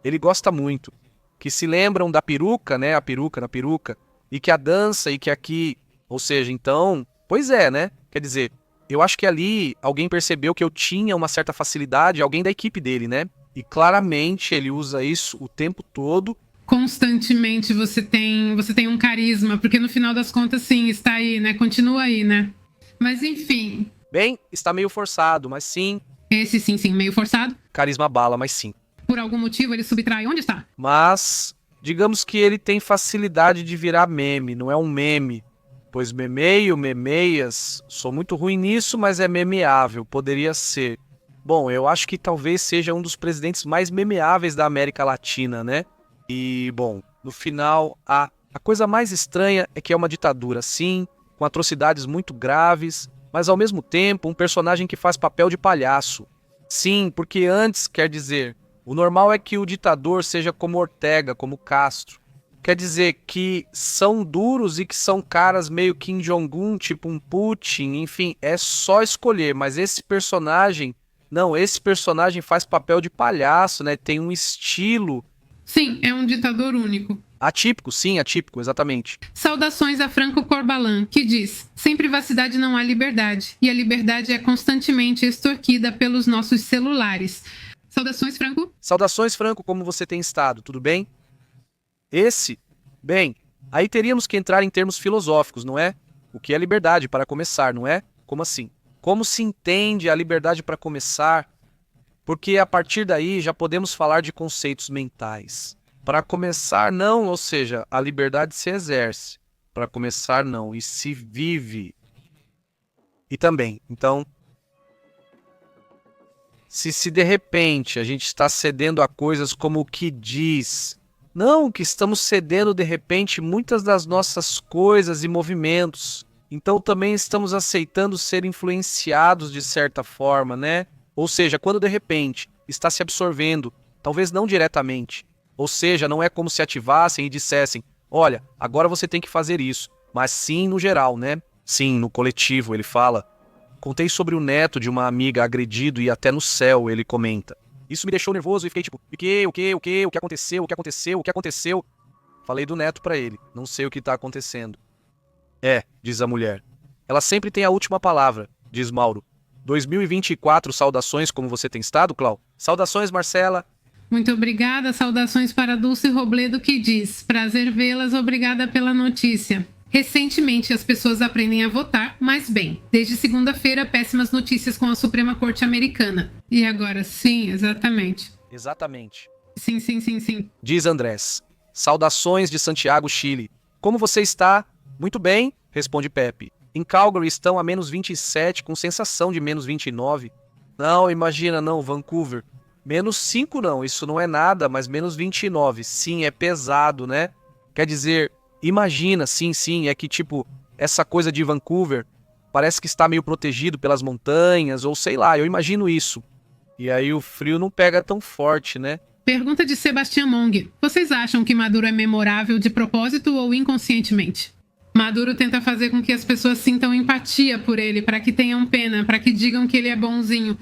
Ele gosta muito. Que se lembram da peruca, né? A peruca na peruca. E que a dança e que aqui... Ou seja, então... Pois é, né? Quer dizer, eu acho que ali alguém percebeu que eu tinha uma certa facilidade, alguém da equipe dele, né? E claramente ele usa isso o tempo todo. Constantemente você tem um carisma, porque no final das contas, sim, está aí, né? Continua aí, né? Mas enfim. Bem, está meio forçado, mas sim. Esse sim, meio forçado. Carisma bala, mas sim. Por algum motivo ele subtrai. Onde está? Mas, digamos que ele tem facilidade de virar meme, não é um meme. Pois memeio, memeias, sou muito ruim nisso, mas é memeável, poderia ser. Bom, eu acho que talvez seja um dos presidentes mais memeáveis da América Latina, né? E, bom, no final, a coisa mais estranha é que é uma ditadura, sim, com atrocidades muito graves, mas ao mesmo tempo um personagem que faz papel de palhaço. Sim, porque antes, quer dizer, o normal é que o ditador seja como Ortega, como Castro. Quer dizer que são duros e que são caras meio Kim Jong-un, tipo um Putin, enfim, é só escolher, mas esse personagem, não, esse personagem faz papel de palhaço, né, tem um estilo... Sim, é um ditador único. Atípico, sim, atípico, exatamente. Saudações a Franco Corbalan, que diz: sem privacidade não há liberdade, e a liberdade é constantemente extorquida pelos nossos celulares. Saudações, Franco. Saudações, Franco, como você tem estado? Tudo bem? Bem, aí teríamos que entrar em termos filosóficos, não é? O que é liberdade, para começar, não é? Como assim? Como se entende a liberdade para começar? Porque a partir daí já podemos falar de conceitos mentais. Para começar, não, ou seja, a liberdade se exerce. Para começar, não, e se vive. E também, então, se de repente a gente está cedendo a coisas como o que diz, não que estamos cedendo de repente muitas das nossas coisas e movimentos, então também estamos aceitando ser influenciados de certa forma, né? Ou seja, quando de repente está se absorvendo, talvez não diretamente, ou seja, não é como se ativassem e dissessem, olha, agora você tem que fazer isso, mas sim no geral, né? Sim, no coletivo, ele fala. Contei sobre o neto de uma amiga agredido e até no céu, ele comenta. Isso me deixou nervoso e fiquei tipo, o que aconteceu? Falei do neto pra ele, não sei o que tá acontecendo. Diz a mulher. Ela sempre tem a última palavra, diz Mauro. 2024, saudações, como você tem estado, Clau? Saudações, Marcela. Muito obrigada, saudações para Dulce Robledo, que diz: prazer vê-las, obrigada pela notícia. Recentemente as pessoas aprendem a votar, mas bem, desde segunda-feira péssimas notícias com a Suprema Corte Americana. E agora, sim, exatamente. Exatamente. Sim. Diz Andrés. Saudações de Santiago, Chile. Como você está? Muito bem, responde Pepe. Em Calgary estão a menos 27, com sensação de menos 29. Não, imagina não, Vancouver. Menos 5 não, isso não é nada, mas menos 29. Sim, é pesado, né? Quer dizer, imagina, sim, é que tipo, essa coisa de Vancouver parece que está meio protegido pelas montanhas, ou sei lá, eu imagino isso. E aí o frio não pega tão forte, né? Pergunta de Sebastião Mong. Vocês acham que Maduro é memorável de propósito ou inconscientemente? Maduro tenta fazer com que as pessoas sintam empatia por ele, para que tenham pena, para que digam que ele é bonzinho.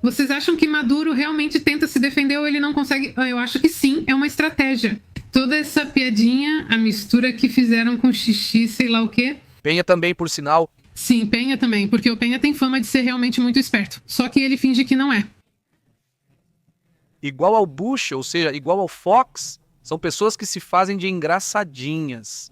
Vocês acham que Maduro realmente tenta se defender ou ele não consegue? Eu acho que sim, é uma estratégia. Toda essa piadinha, a mistura que fizeram com xixi, sei lá o quê. Penha também, por sinal. Sim, Penha também, porque o Penha tem fama de ser realmente muito esperto. Só que ele finge que não é. Igual ao Bush, ou seja, igual ao Fox, são pessoas que se fazem de engraçadinhas.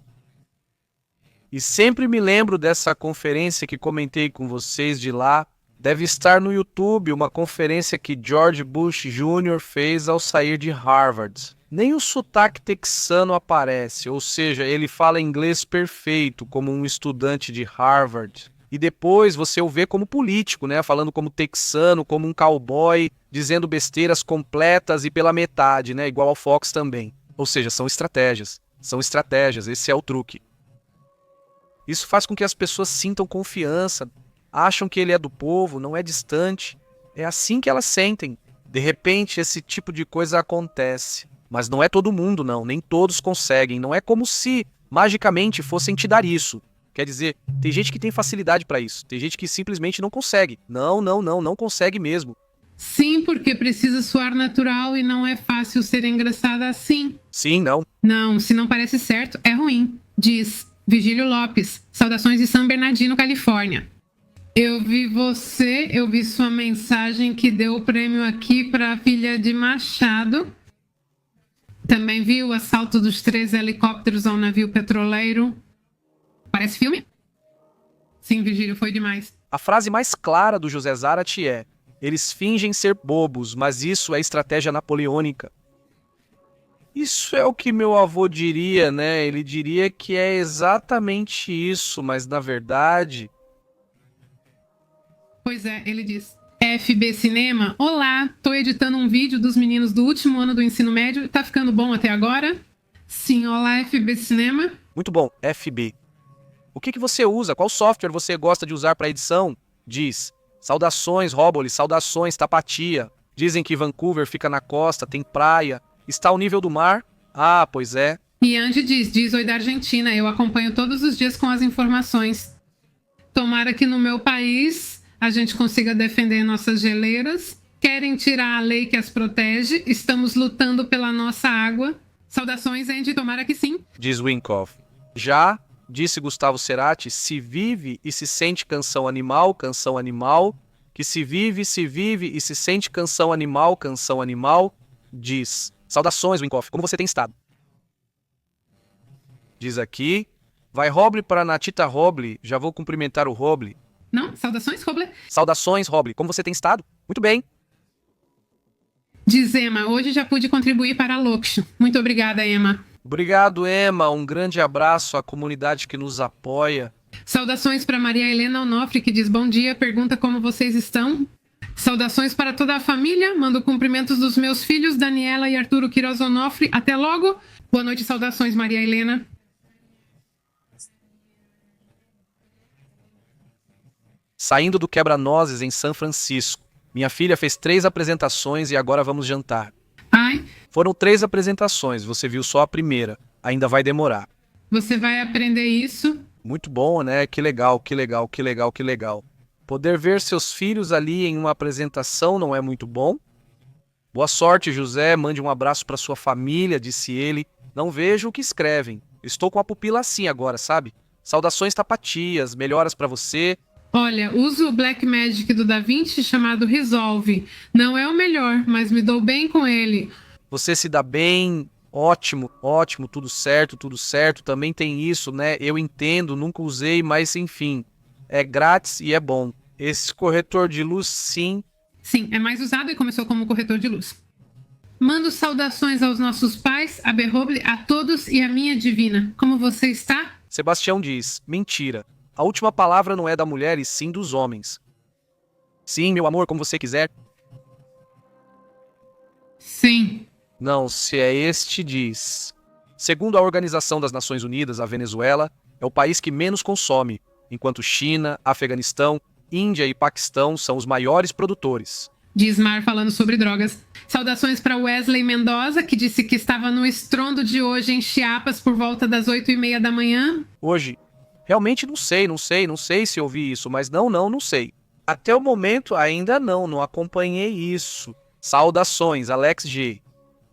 E sempre me lembro dessa conferência que comentei com vocês de lá. Deve estar no YouTube uma conferência que George Bush Jr. fez ao sair de Harvard. Nem o sotaque texano aparece, ou seja, ele fala inglês perfeito, como um estudante de Harvard. E depois você o vê como político, né? Falando como texano, como um cowboy, dizendo besteiras completas e pela metade, né? Igual ao Fox também. Ou seja, são estratégias. São estratégias, esse é o truque. Isso faz com que as pessoas sintam confiança, acham que ele é do povo, não é distante. É assim que elas sentem. De repente, esse tipo de coisa acontece. Mas não é todo mundo, não. Nem todos conseguem. Não é como se magicamente fossem te dar isso. Quer dizer, tem gente que tem facilidade para isso. Tem gente que simplesmente não consegue. Não consegue mesmo. Sim, porque precisa soar natural e não é fácil ser engraçada assim. Sim, não. Não, se não parece certo, é ruim. Diz Vigílio Lopes. Saudações de San Bernardino, Califórnia. Eu vi sua mensagem que deu o prêmio aqui para a filha de Machado. Também vi o assalto dos 3 helicópteros ao navio petroleiro. Parece filme? Sim, Vigílio, foi demais. A frase mais clara do José Zarate é: eles fingem ser bobos, mas isso é estratégia napoleônica. Isso é o que meu avô diria, né? Ele diria que é exatamente isso, mas na verdade... Pois é, ele diz. FB Cinema, olá, tô editando um vídeo dos meninos do último ano do ensino médio. Tá ficando bom até agora? Sim, olá, FB Cinema. Muito bom, FB. O que você usa? Qual software você gosta de usar para edição? Diz. Saudações, Róboli, saudações, Tapatia. Dizem que Vancouver fica na costa, tem praia. Está ao nível do mar? Ah, pois é. E Andy diz oi da Argentina, eu acompanho todos os dias com as informações. Tomara que no meu país a gente consiga defender nossas geleiras. Querem tirar a lei que as protege. Estamos lutando pela nossa água. Saudações, Andy, tomara que sim. Diz Winkoff. Já, disse Gustavo Cerati, se vive e se sente canção animal, que se vive e se sente canção animal, diz. Saudações, Winkoff, como você tem estado? Diz aqui. Vai Roble para Natita Roble, já vou cumprimentar o Roble. Não, saudações, Roble. Saudações, Roble, como você tem estado? Muito bem. Diz Emma, hoje já pude contribuir para a Loksho. Muito obrigada, Emma. Obrigado, Emma. Um grande abraço à comunidade que nos apoia. Saudações para Maria Helena Onofre, que diz bom dia, pergunta como vocês estão. Saudações para toda a família, mando cumprimentos dos meus filhos, Daniela e Arturo Quiroz Onofre. Até logo. Boa noite, saudações, Maria Helena. Saindo do Quebra-Nozes em São Francisco. Minha filha fez 3 apresentações e agora vamos jantar. Ai. Foram 3 apresentações, você viu só a primeira. Ainda vai demorar. Você vai aprender isso? Muito bom, né? Que legal. Poder ver seus filhos ali em uma apresentação não é muito bom? Boa sorte, José. Mande um abraço para sua família, disse ele. Não vejo o que escrevem. Estou com a pupila assim agora, sabe? Saudações Tapatias, melhoras para você. Olha, uso o Black Magic do DaVinci chamado Resolve. Não é o melhor, mas me dou bem com ele. Você se dá bem, ótimo, tudo certo. Também tem isso, né? Eu entendo, nunca usei, mas enfim, é grátis e é bom. Esse corretor de luz, sim. Sim, é mais usado e começou como corretor de luz. Mando saudações aos nossos pais, a Berroble, a todos e a minha divina. Como você está? Sebastião diz, mentira. A última palavra não é da mulher e sim dos homens. Sim, meu amor, como você quiser. Sim. Não, se é este, diz. Segundo a Organização das Nações Unidas, a Venezuela é o país que menos consome, enquanto China, Afeganistão, Índia e Paquistão são os maiores produtores. Diz Mar falando sobre drogas. Saudações para Wesley Mendoza, que disse que estava no estrondo de hoje em Chiapas por volta das 8h30 da manhã. Hoje, Realmente não sei se eu vi isso, mas não sei. Até o momento ainda não acompanhei isso. Saudações, Alex G.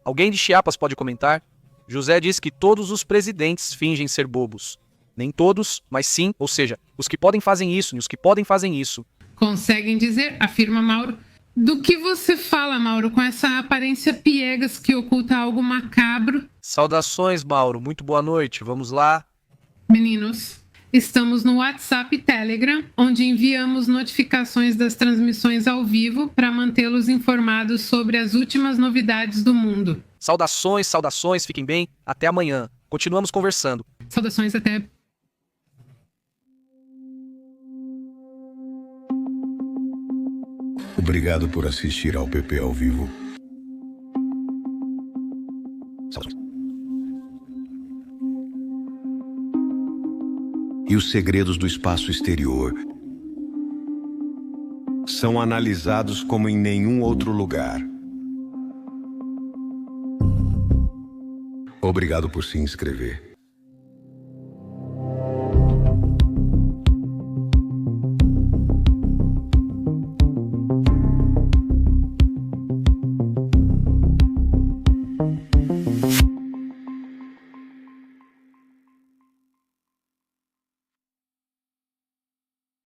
Alguém de Chiapas pode comentar? José diz que todos os presidentes fingem ser bobos. Nem todos, mas sim, ou seja, os que podem fazem isso, e os que podem fazem isso. Conseguem dizer, afirma Mauro. Do que você fala, Mauro, com essa aparência piegas que oculta algo macabro? Saudações, Mauro. Muito boa noite. Vamos lá. Meninos, estamos no WhatsApp e Telegram, onde enviamos notificações das transmissões ao vivo para mantê-los informados sobre as últimas novidades do mundo. Saudações, fiquem bem. Até amanhã. Continuamos conversando. Saudações até... Obrigado por assistir ao PP ao vivo. E os segredos do espaço exterior são analisados como em nenhum outro lugar. Obrigado por se inscrever.